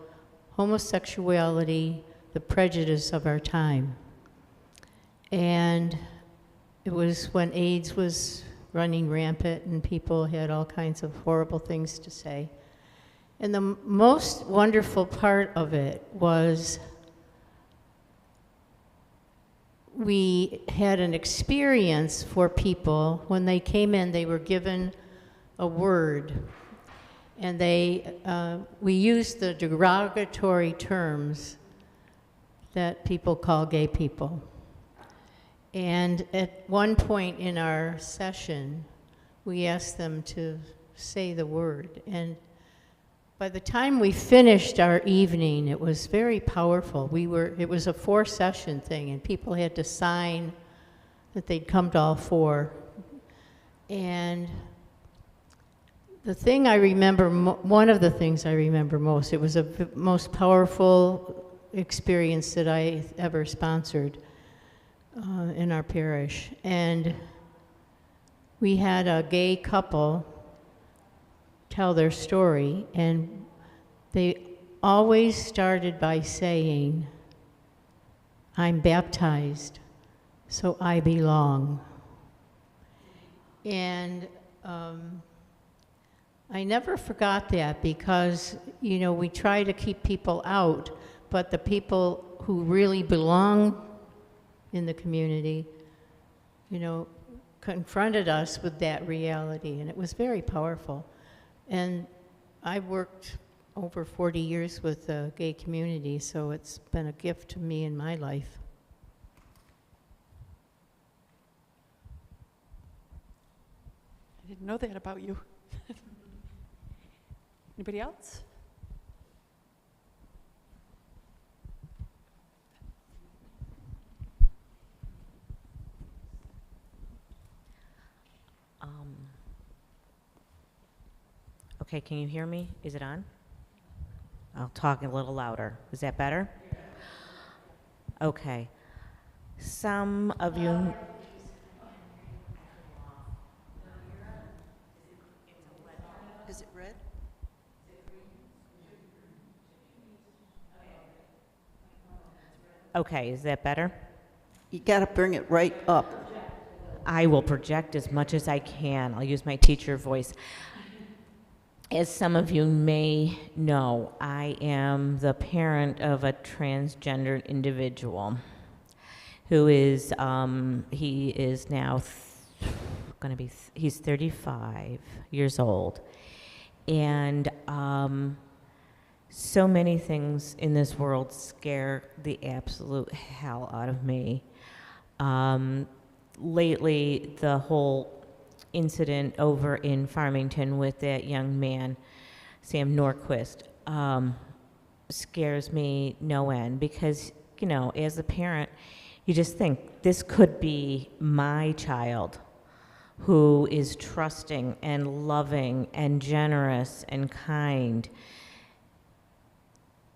Homosexuality, the Prejudice of Our Time. And it was when AIDS was running rampant and people had all kinds of horrible things to say. And the most wonderful part of it was we had an experience for people. When they came in, they were given a word, and we used the derogatory terms that people call gay people. And at one point in our session, we asked them to say the word. And by the time we finished our evening, it was very powerful. It was a 4-session thing, and people had to sign that they'd come to all 4. And the thing I remember, one of the things I remember most, it was the most powerful experience that I ever sponsored in our parish. And we had a gay couple tell their story, and they always started by saying, "I'm baptized, so I belong." And I never forgot that, because, we try to keep people out, but the people who really belong in the community, confronted us with that reality, and it was very powerful. And I worked over 40 years with the gay community, so it's been a gift to me in my life. I didn't know that about you. Anybody else? Okay, can you hear me? Is it on? I'll talk a little louder. Is that better? Okay. Some of you... Is it red? Okay, is that better? You got to bring it right up. I will project as much as I can. I'll use my teacher voice. As some of you may know, I am the parent of a transgender individual who is, he is now he's 35 years old. And so many things in this world scare the absolute hell out of me. Lately, the whole incident over in Farmington with that young man, Sam Norquist, scares me no end because, you know, as a parent, you just think this could be my child who is trusting and loving and generous and kind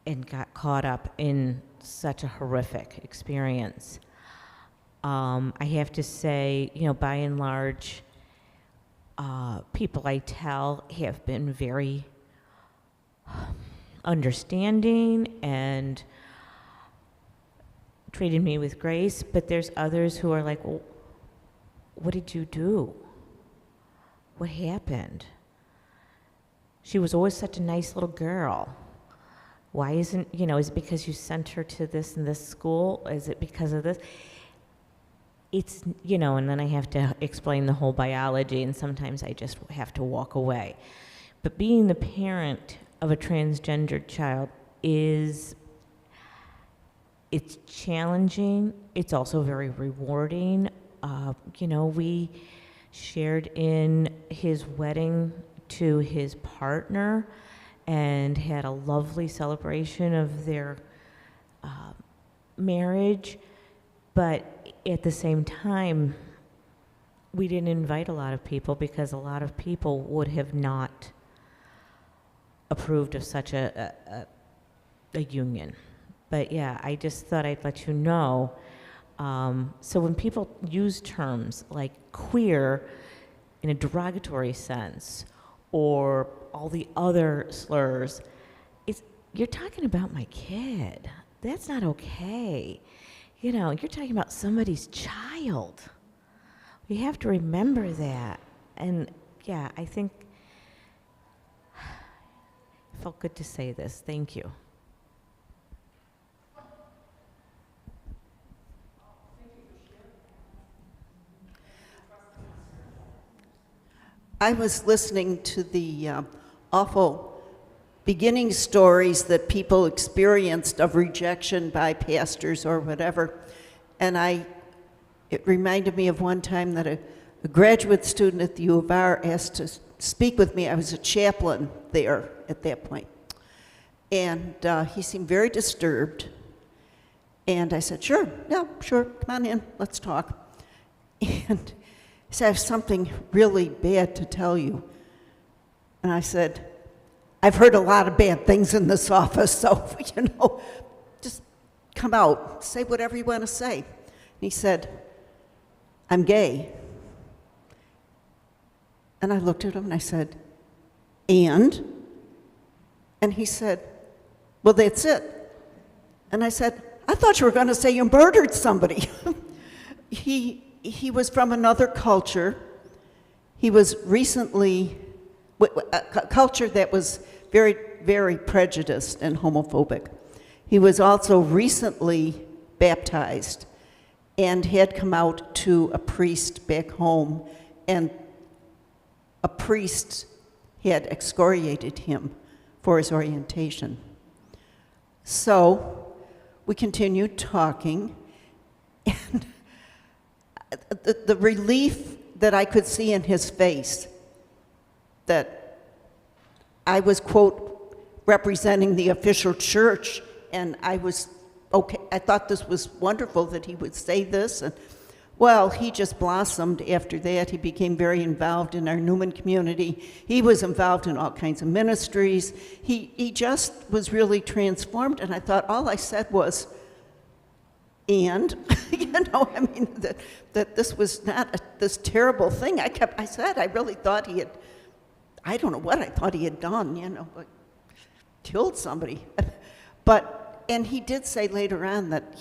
and got caught up in such a horrific experience. I have to say, you know, by and large, people I tell have been very understanding and treated me with grace, but there's others who are like, well, what did you do? What happened? She was always such a nice little girl. Why isn't, you know, is it because you sent her to this and this school? Is it because of this? It's, you know, and then I have to explain the whole biology, and sometimes I just have to walk away. But being the parent of a transgendered child it's challenging. It's also very rewarding. You know, we shared in his wedding to his partner and had a lovely celebration of their marriage. But at the same time, we didn't invite a lot of people because a lot of people would have not approved of such a union. But yeah, I just thought I'd let you know. So when people use terms like queer in a derogatory sense, or all the other slurs, you're talking about my kid. That's not okay. You know, you're talking about somebody's child. We have to remember that. And yeah, I think it felt good to say this. Thank you. I was listening to the awful beginning stories that people experienced of rejection by pastors or whatever, and it reminded me of one time that a graduate student at the U of R asked to speak with me. I was a chaplain there at that point, and he seemed very disturbed, and I said, sure, come on in, let's talk. And he said, I have something really bad to tell you. And I said, I've heard a lot of bad things in this office, so, you know, just come out, say whatever you want to say. And he said, I'm gay. And I looked at him and I said, and? And he said, well, that's it. And I said, I thought you were going to say you murdered somebody. He was from another culture. He was recently, a culture that was very, very prejudiced and homophobic. He was also recently baptized and had come out to a priest back home, and a priest had excoriated him for his orientation. So we continued talking, and the relief that I could see in his face that I was, quote, representing the official church, and I was okay. I thought this was wonderful that he would say this. And well, he just blossomed after that. He became very involved in our Newman community. He was involved in all kinds of ministries. He just was really transformed, and I thought all I said was, and, you know, I mean, that this was not this terrible thing. I said, I really thought he had, I don't know what I thought he had done, you know, but killed somebody. But, and he did say later on that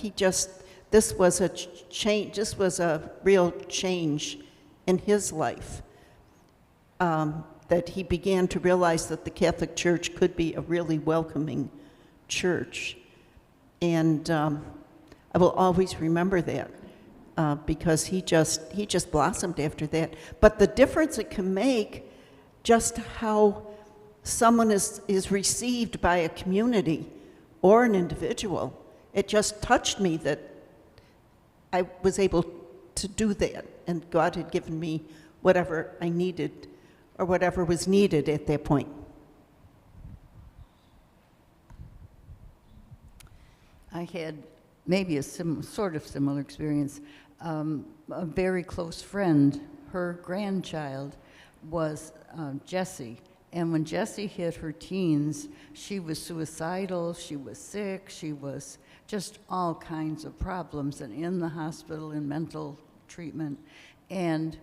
this was a change, this was a real change in his life. That he began to realize that the Catholic Church could be a really welcoming church. And I will always remember that. because he just blossomed after that. But the difference it can make, just how someone is received by a community or an individual, it just touched me that I was able to do that, and God had given me whatever I needed or whatever was needed at that point. I had maybe a sort of similar experience. A very close friend, her grandchild was Jessie. And when Jessie hit her teens, she was suicidal, she was sick, she was just all kinds of problems and in the hospital in mental treatment. And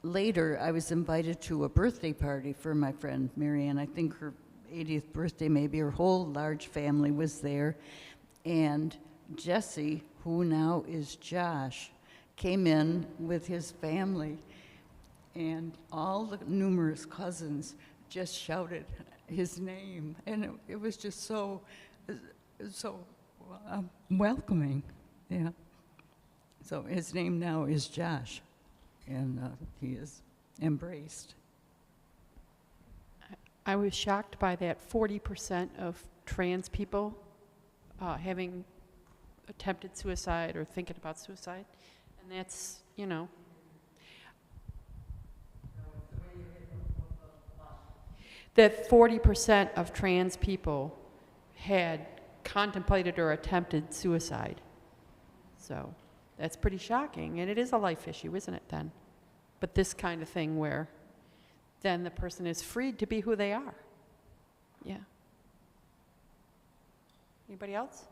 later, I was invited to a birthday party for my friend Marianne. I think her 80th birthday, maybe her whole large family was there. And Jesse, who now is Josh, came in with his family, and all the numerous cousins just shouted his name, and it was just so welcoming. Yeah. So his name now is Josh, and he is embraced. I was shocked by that 40% of trans people having attempted suicide or thinking about suicide. And that's, you know. That 40% of trans people had contemplated or attempted suicide. So that's pretty shocking. And it is a life issue, isn't it, then? But this kind of thing where then the person is freed to be who they are. Yeah. Anybody else?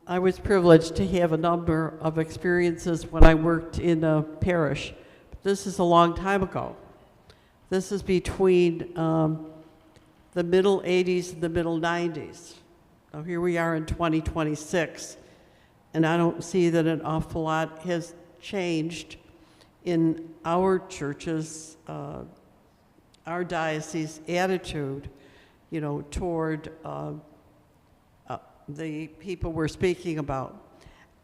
I was privileged to have a number of experiences when I worked in a parish. This is a long time ago. This is between the middle 80s and the middle 90s. Now here we are in 2026, and I don't see that an awful lot has changed in our churches, our diocese attitude, you know, toward the people we're speaking about.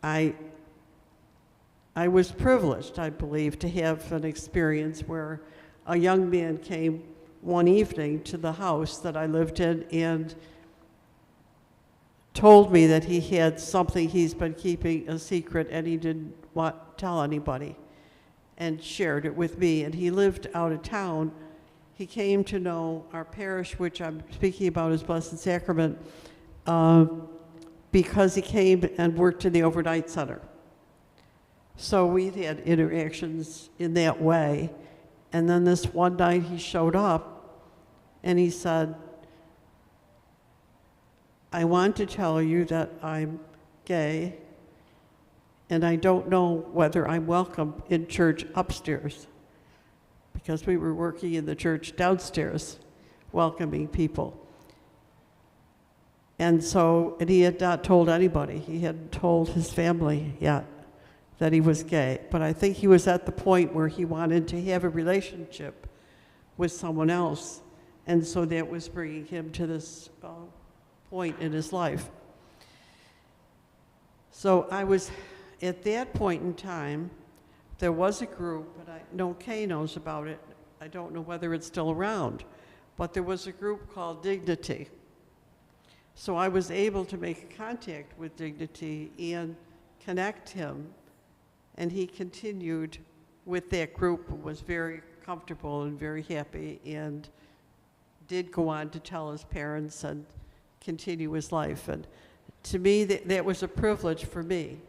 I was privileged, I believe, to have an experience where a young man came one evening to the house that I lived in and told me that he had something he's been keeping a secret and he didn't want to tell anybody, and shared it with me. And he lived out of town. He came to know our parish, which I'm speaking about as Blessed Sacrament, because he came and worked in the overnight center. So we had interactions in that way. And then this one night he showed up and he said, I want to tell you that I'm gay and I don't know whether I'm welcome in church upstairs, because we were working in the church downstairs welcoming people. And he had not told anybody. He hadn't told his family yet that he was gay. But I think he was at the point where he wanted to have a relationship with someone else. And so that was bringing him to this point in his life. So I was, at that point in time, there was a group, and I know Kay knows about it. I don't know whether it's still around, but there was a group called Dignity. So I was able to make contact with Dignity and connect him, and he continued with that group and was very comfortable and very happy and did go on to tell his parents and continue his life. And to me, that was a privilege for me,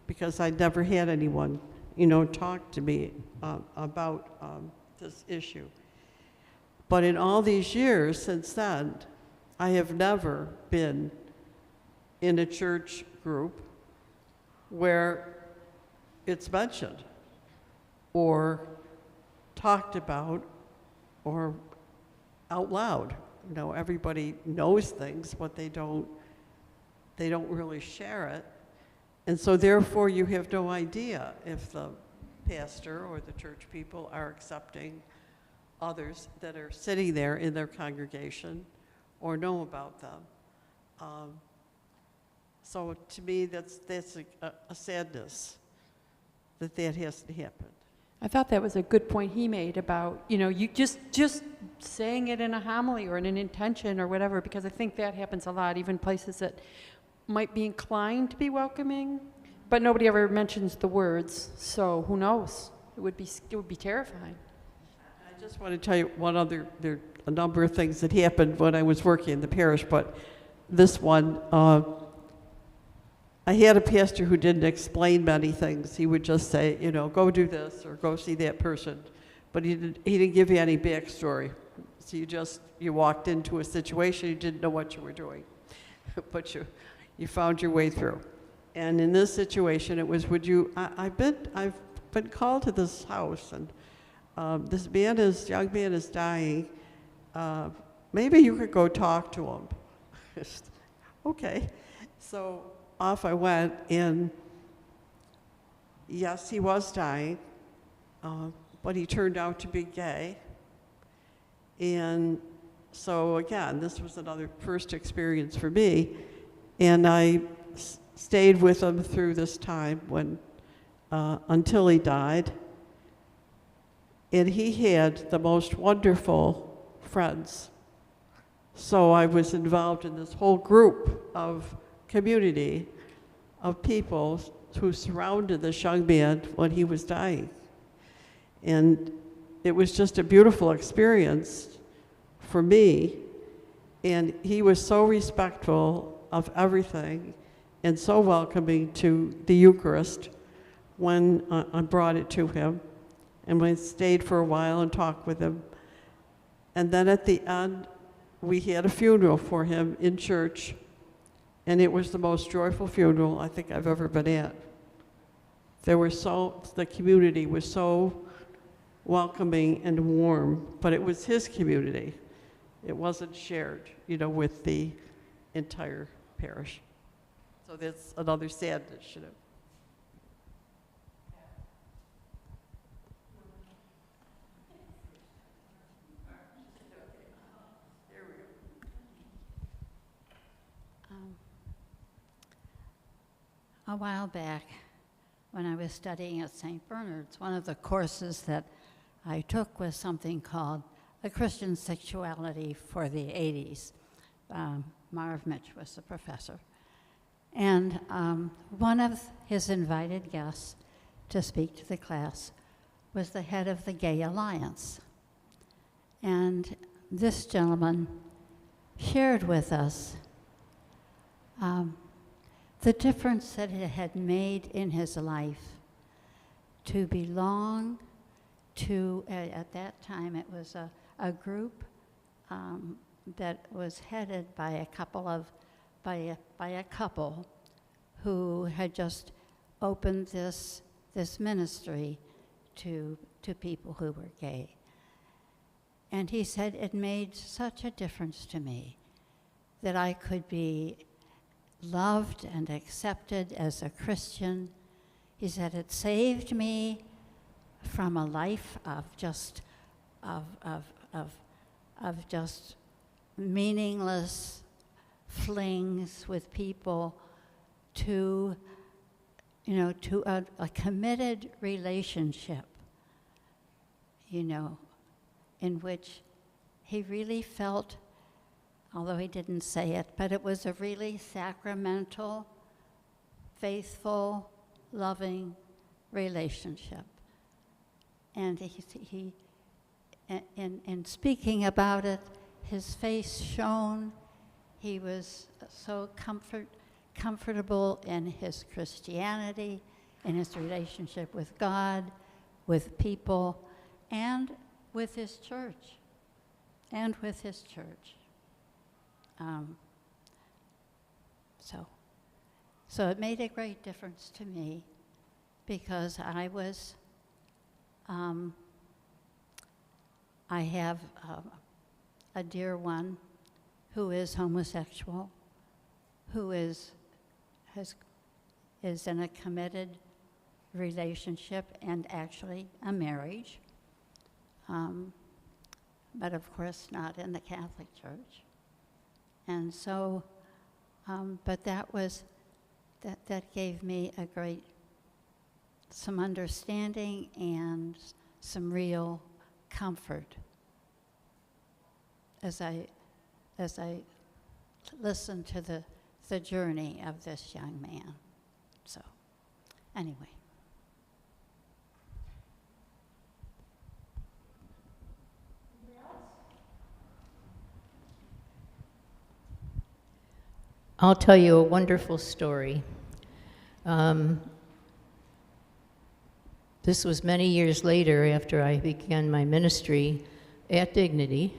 because I'd never had anyone, you know, talk to me about this issue. But in all these years since then, I have never been in a church group where it's mentioned or talked about or out loud. You know, everybody knows things, but they don't really share it. And so therefore you have no idea if the pastor or the church people are accepting others that are sitting there in their congregation or know about them. So to me, that's a sadness that hasn't happened. I thought that was a good point he made about, you just saying it in a homily or in an intention or whatever, because I think that happens a lot, even places that might be inclined to be welcoming, but nobody ever mentions the words. So who knows? It would be terrifying. I just want to tell you there are a number of things that happened when I was working in the parish, but this one, I had a pastor who didn't explain many things. He would just say, go do this or go see that person. But he didn't give you any backstory. So you walked into a situation, you didn't know what you were doing. But you found your way through. And in this situation, it was, I've been called to this house, and this young man is dying. Maybe you could go talk to him. Okay. So off I went, and yes, he was dying, but he turned out to be gay. And so again, this was another first experience for me, and I stayed with him through this time until he died. And he had the most wonderful friends. So I was involved in this whole group of community of people who surrounded this young man when he was dying. And it was just a beautiful experience for me. And he was so respectful of everything and so welcoming to the Eucharist when I brought it to him. And I stayed for a while and talked with him. And then at the end, we had a funeral for him in church. And it was the most joyful funeral I think I've ever been at. The community was so welcoming and warm, but it was his community. It wasn't shared, with the entire parish. So that's another sadness, A while back, when I was studying at St. Bernard's, one of the courses that I took was something called A Christian Sexuality for the 80s. Marv Mitch was the professor. And one of his invited guests to speak to the class was the head of the Gay Alliance. And this gentleman shared with us the difference that it had made in his life to belong to, at that time it was a group that was headed by a couple who had just opened this ministry to people who were gay. And he said, it made such a difference to me that I could be loved and accepted as a Christian. He said, it saved me from a life of just meaningless flings with people to a committed relationship, in which he really felt, although he didn't say it, but it was a really sacramental, faithful, loving relationship. And he in speaking about it, his face shone. He was so comfortable in his Christianity, in his relationship with God, with people, and with his church. So it made a great difference to me because I have a dear one who is homosexual, who is in a committed relationship and actually a marriage. but of course not in the Catholic Church. And so, but that gave me some understanding and some real comfort as I listened to the journey of this young man. So, anyway. I'll tell you a wonderful story. This was many years later after I began my ministry at Dignity.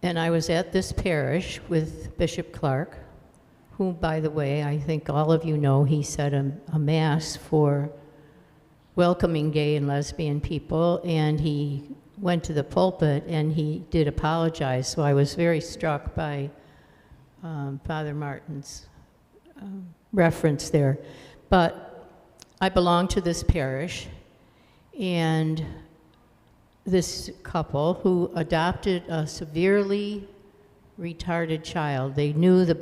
And I was at this parish with Bishop Clark, who, by the way, I think all of you know, he said a mass for welcoming gay and lesbian people, and he went to the pulpit and he did apologize. So I was very struck by Father Martin's reference there. But I belong to this parish, and this couple who adopted a severely retarded child. They knew the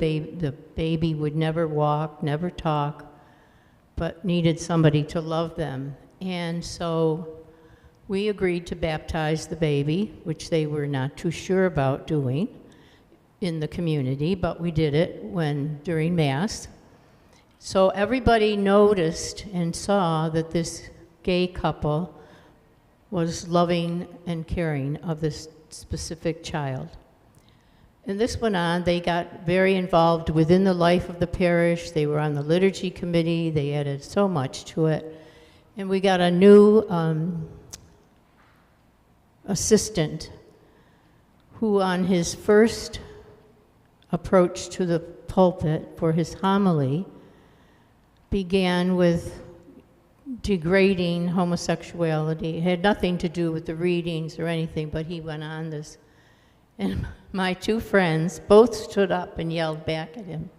baby would never walk, never talk, but needed somebody to love them. And so we agreed to baptize the baby, which they were not too sure about doing in the community, but we did it during Mass. So everybody noticed and saw that this gay couple was loving and caring of this specific child. And this went on. They got very involved within the life of the parish. They were on the liturgy committee. They added so much to it. And we got a new assistant who, on his first approach to the pulpit for his homily, began with degrading homosexuality. It had nothing to do with the readings or anything, but he went on this. And my two friends both stood up and yelled back at him.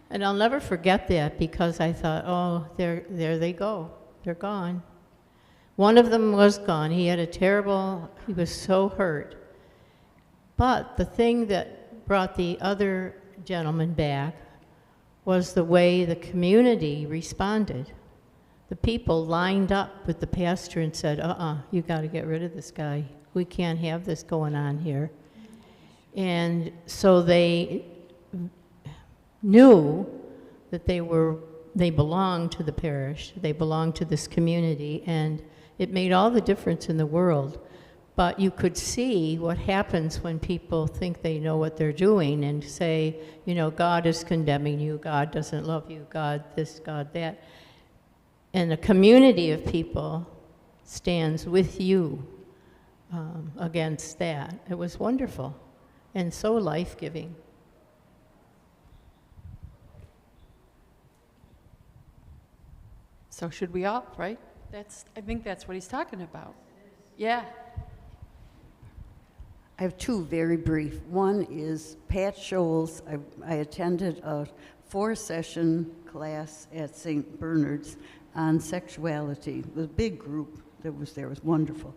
And I'll never forget that, because I thought, oh, there they go. They're gone. One of them was gone. He was so hurt. But the thing that brought the other gentleman back was the way the community responded. The people lined up with the pastor and said, you got to get rid of this guy. We can't have this going on here. And so they knew that they belonged to the parish, they belonged to this community, and it made all the difference in the world. But you could see what happens when people think they know what they're doing and say, God is condemning you, God doesn't love you, God this, God that. And a community of people stands with you against that. It was wonderful and so life-giving. So should we all, right? I think that's what he's talking about. Yeah. I have two very brief. One is Pat Scholes. I attended a 4-session class at St. Bernard's on sexuality. It was a big group that was there. It was wonderful.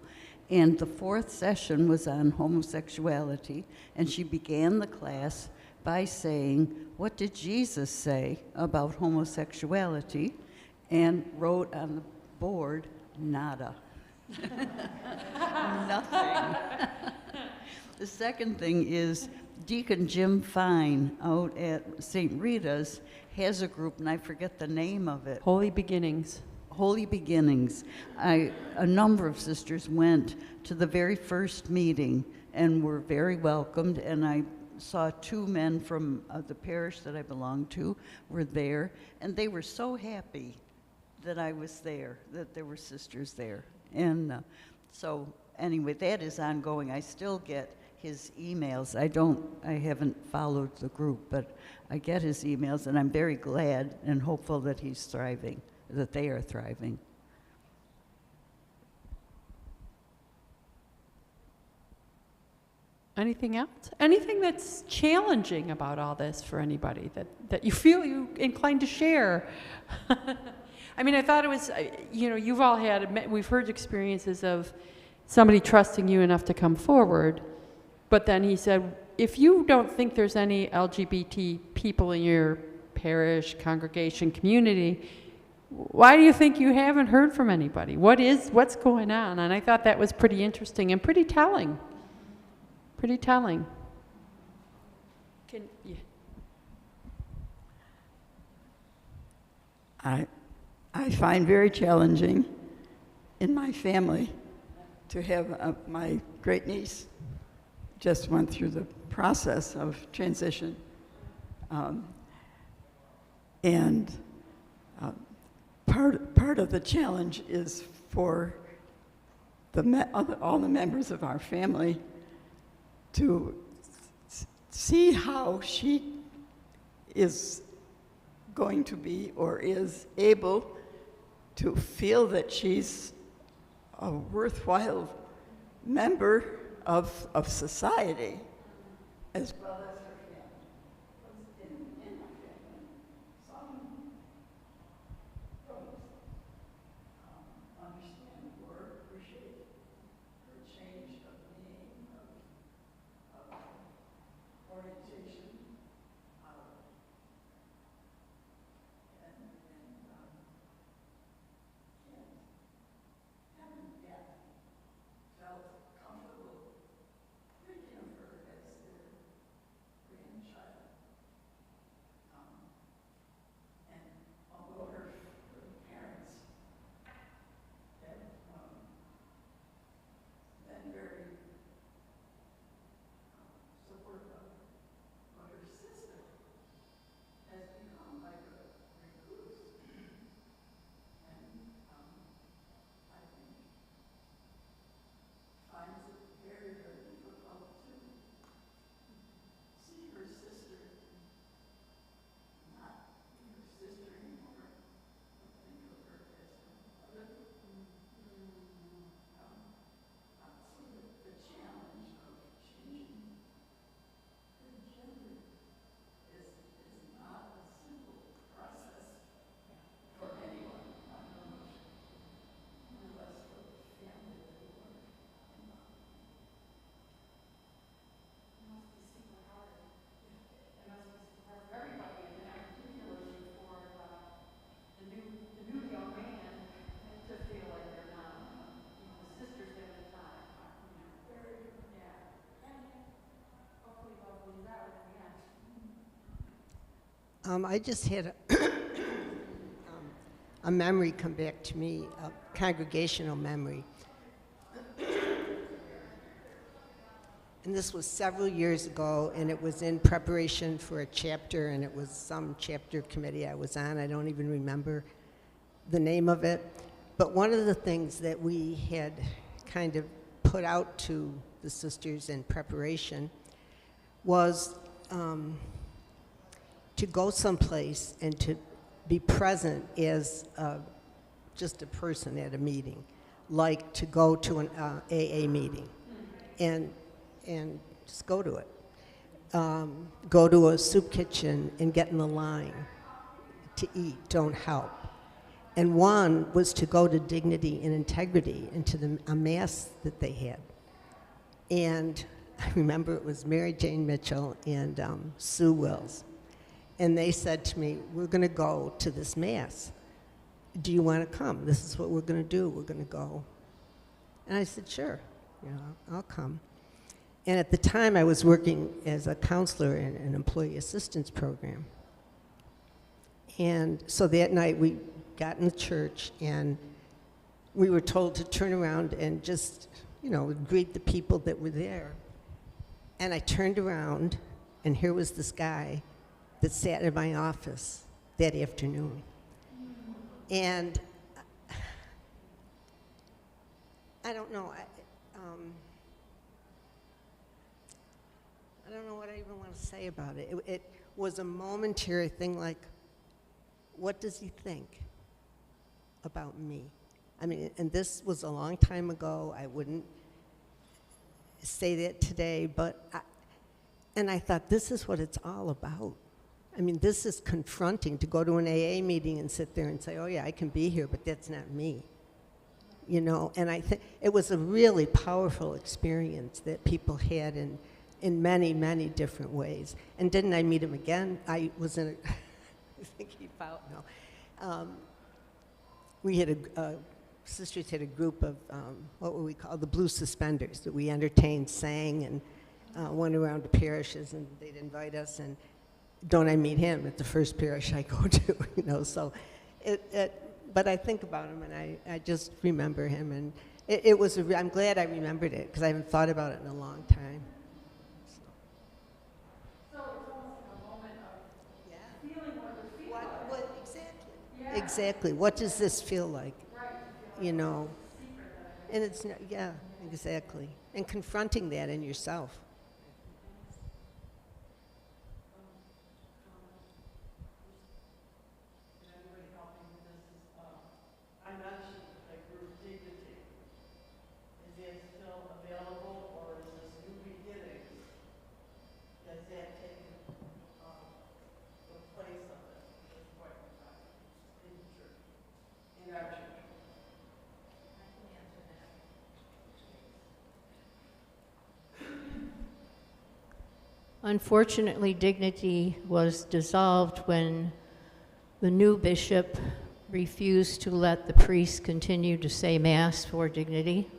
And the 4th session was on homosexuality, and she began the class by saying, what did Jesus say about homosexuality? And wrote on the board, nada. Nothing. The second thing is Deacon Jim Fine out at St. Rita's has a group, and I forget the name of it. Holy Beginnings. Holy Beginnings. A number of sisters went to the very first meeting and were very welcomed, and I saw 2 men from the parish that I belong to were there, and they were so happy that I was there, that there were sisters there. And so anyway, that is ongoing. I still get his emails. I haven't followed the group, but I get his emails, and I'm very glad and hopeful that he's thriving, that they are thriving. Anything else? Anything that's challenging about all this for anybody that you feel you inclined to share? I mean, I thought it was, you've all we've heard experiences of somebody trusting you enough to come forward. But then he said, if you don't think there's any LGBT people in your parish, congregation, community, why do you think you haven't heard from anybody? What's going on? And I thought that was pretty interesting and pretty telling. Pretty telling. I find very challenging in my family to have my great niece just went through the process of transition. And part of the challenge is for all the members of our family to see how she is going to be or is able to feel that she's a worthwhile member of society as well as her family. In my family, some don't understand or appreciate her change of name, of orientation, haven't yet felt comfortable thinking of her as their grandchild. And although her parents have been very supportive, but her sister has become like a recluse. And I think finds it very, very difficult to see her sister not be her sister anymore, but think of her as her mother. So the challenge of changing her gender is not a simple process for anyone. I don't know, unless for the family that who are involved. It must be super hard. It must be super hard for everybody, and then particularly for the new young man to feel like they're not, the sisters at the time. Yeah. And hopefully levels out at the end. I just had a memory come back to me, a congregational memory. And this was several years ago, and it was in preparation for a chapter, and it was some chapter committee I was on. I don't even remember the name of it. But one of the things that we had kind of put out to the sisters in preparation was to go someplace and to be present as just a person at a meeting, like to go to an AA meeting and just go to it. Go to a soup kitchen and get in the line to eat, don't help. And one was to go to Dignity and Integrity and to a mass that they had. And I remember it was Mary Jane Mitchell and Sue Wills. And they said to me, we're going to go to this mass. Do you want to come? This is what we're going to do. We're going to go. And I said, sure, I'll come. And at the time, I was working as a counselor in an employee assistance program. And so that night, we got in the church, and we were told to turn around and just, greet the people that were there. And I turned around, and here was this guy that sat in my office that afternoon. And I don't know, I don't know what I even want to say about it. It was a momentary thing, like, what does he think about me? I mean, and this was a long time ago. I wouldn't say that today, but I thought, this is what it's all about. I mean, this is confronting, to go to an AA meeting and sit there and say, oh yeah, I can be here, but that's not me. you know, and I think it was a really powerful experience that people had in many, many different ways. And didn't I meet him again? I was in a, I think he found, no. We had sisters had a group of, what would we call, the Blue Suspenders, that we entertained, sang, and went around to parishes, and they'd invite us, and don't I meet him at the first parish I go to, you know, so but I think about him, and I just remember him, and it was, I'm glad I remembered it, because I haven't thought about it in a long time. So it's almost like a moment of feeling what you feel. What exactly? Yeah. Exactly. What does this feel like? Right. You know, and it's, yeah, exactly. And confronting that in yourself. I mentioned the group Dignity. Is it still available, or is this New Beginnings? Has that taken the place of it at this point in time in the church, in our church? Unfortunately, Dignity was dissolved when the new bishop refused to let the priests continue to say Mass for Dignity.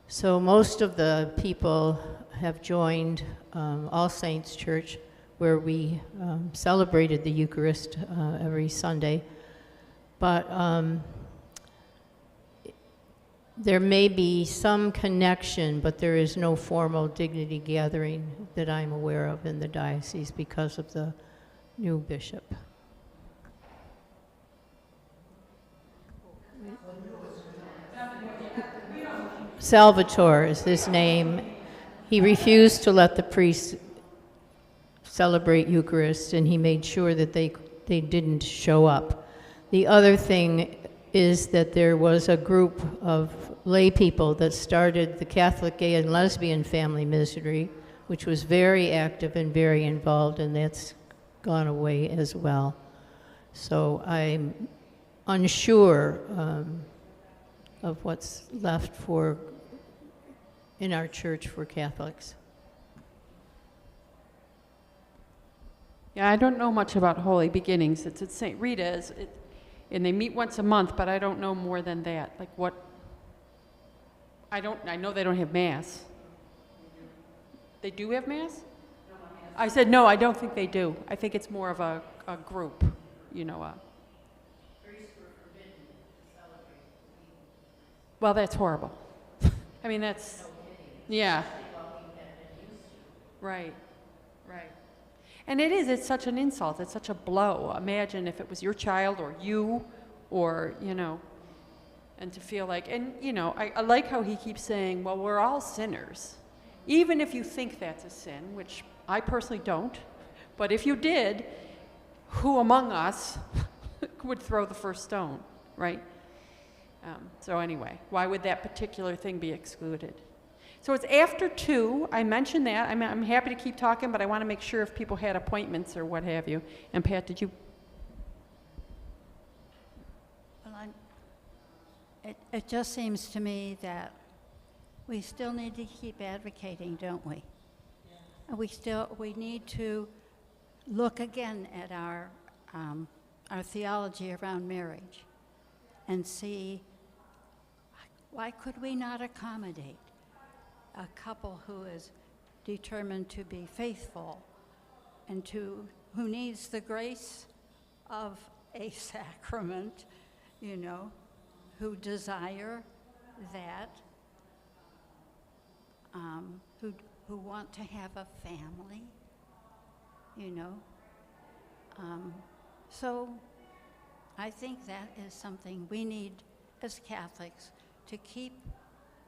So most of the people have joined All Saints Church, where we celebrated the Eucharist every Sunday. But there may be some connection, but there is no formal Dignity gathering that I'm aware of in the diocese because of the new bishop. Salvatore is his name. He refused to let the priests celebrate Eucharist, and he made sure that they didn't show up. The other thing is that there was a group of lay people that started the Catholic Gay and Lesbian Family Ministry, which was very active and very involved, and that's gone away as well. So I'm unsure of what's left in our church for Catholics. Yeah, I don't know much about Holy Beginnings. It's at St. Rita's, and they meet once a month, but I don't know more than that. Like what? I know they don't have Mass. They do have Mass? I said, no, I don't think they do. I think it's more of a group, you know. Well, that's horrible. I mean, that's, yeah. Right, right. And it's such an insult, it's such a blow. Imagine if it was your child or you, or, you know, and to feel like, and, you know, I like how he keeps saying, well, we're all sinners. Even if you think that's a sin, which I personally don't, but if you did, who among us would throw the first stone, right? So anyway, why would that particular thing be excluded? So it's after 2. I mentioned that. I'm happy to keep talking, but I want to make sure if people had appointments or what have you. And Pat, did you? Well, it just seems to me that we still need to keep advocating, don't we? And we need to look again at our theology around marriage and see, why could we not accommodate a couple who is determined to be faithful and who needs the grace of a sacrament, you know, who desire that, who want to have a family, you know. So I think that is something we need as Catholics to keep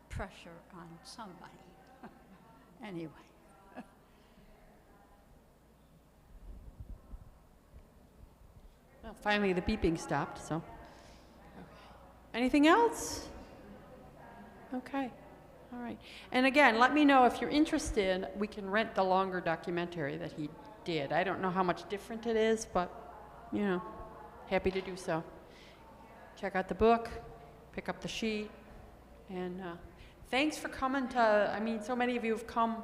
pressure on somebody. Anyway. Well, finally the beeping stopped, so. Anything else? Okay, all right. And again, let me know if you're interested. We can rent the longer documentary that he did. I don't know how much different it is, but, you know, happy to do so. Check out the book. pick up the sheet. And thanks for coming to, I mean, so many of you have come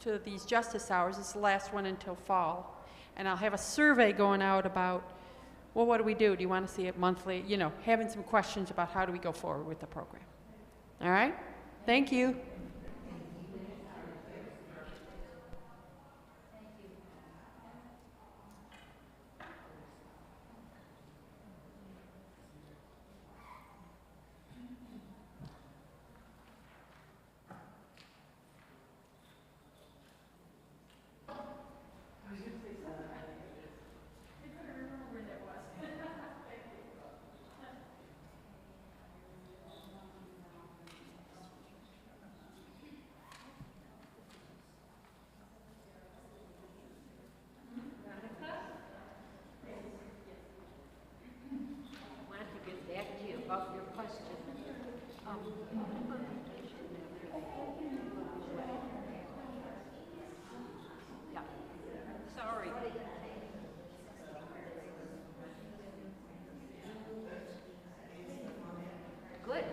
to these justice hours. It's the last one until fall. And I'll have a survey going out about, well, what do we do? Do you want to see it monthly? You know, having some questions about how do we go forward with the program. All right? Thank you. I want to get back to you about your question. Yeah. Sorry. Good.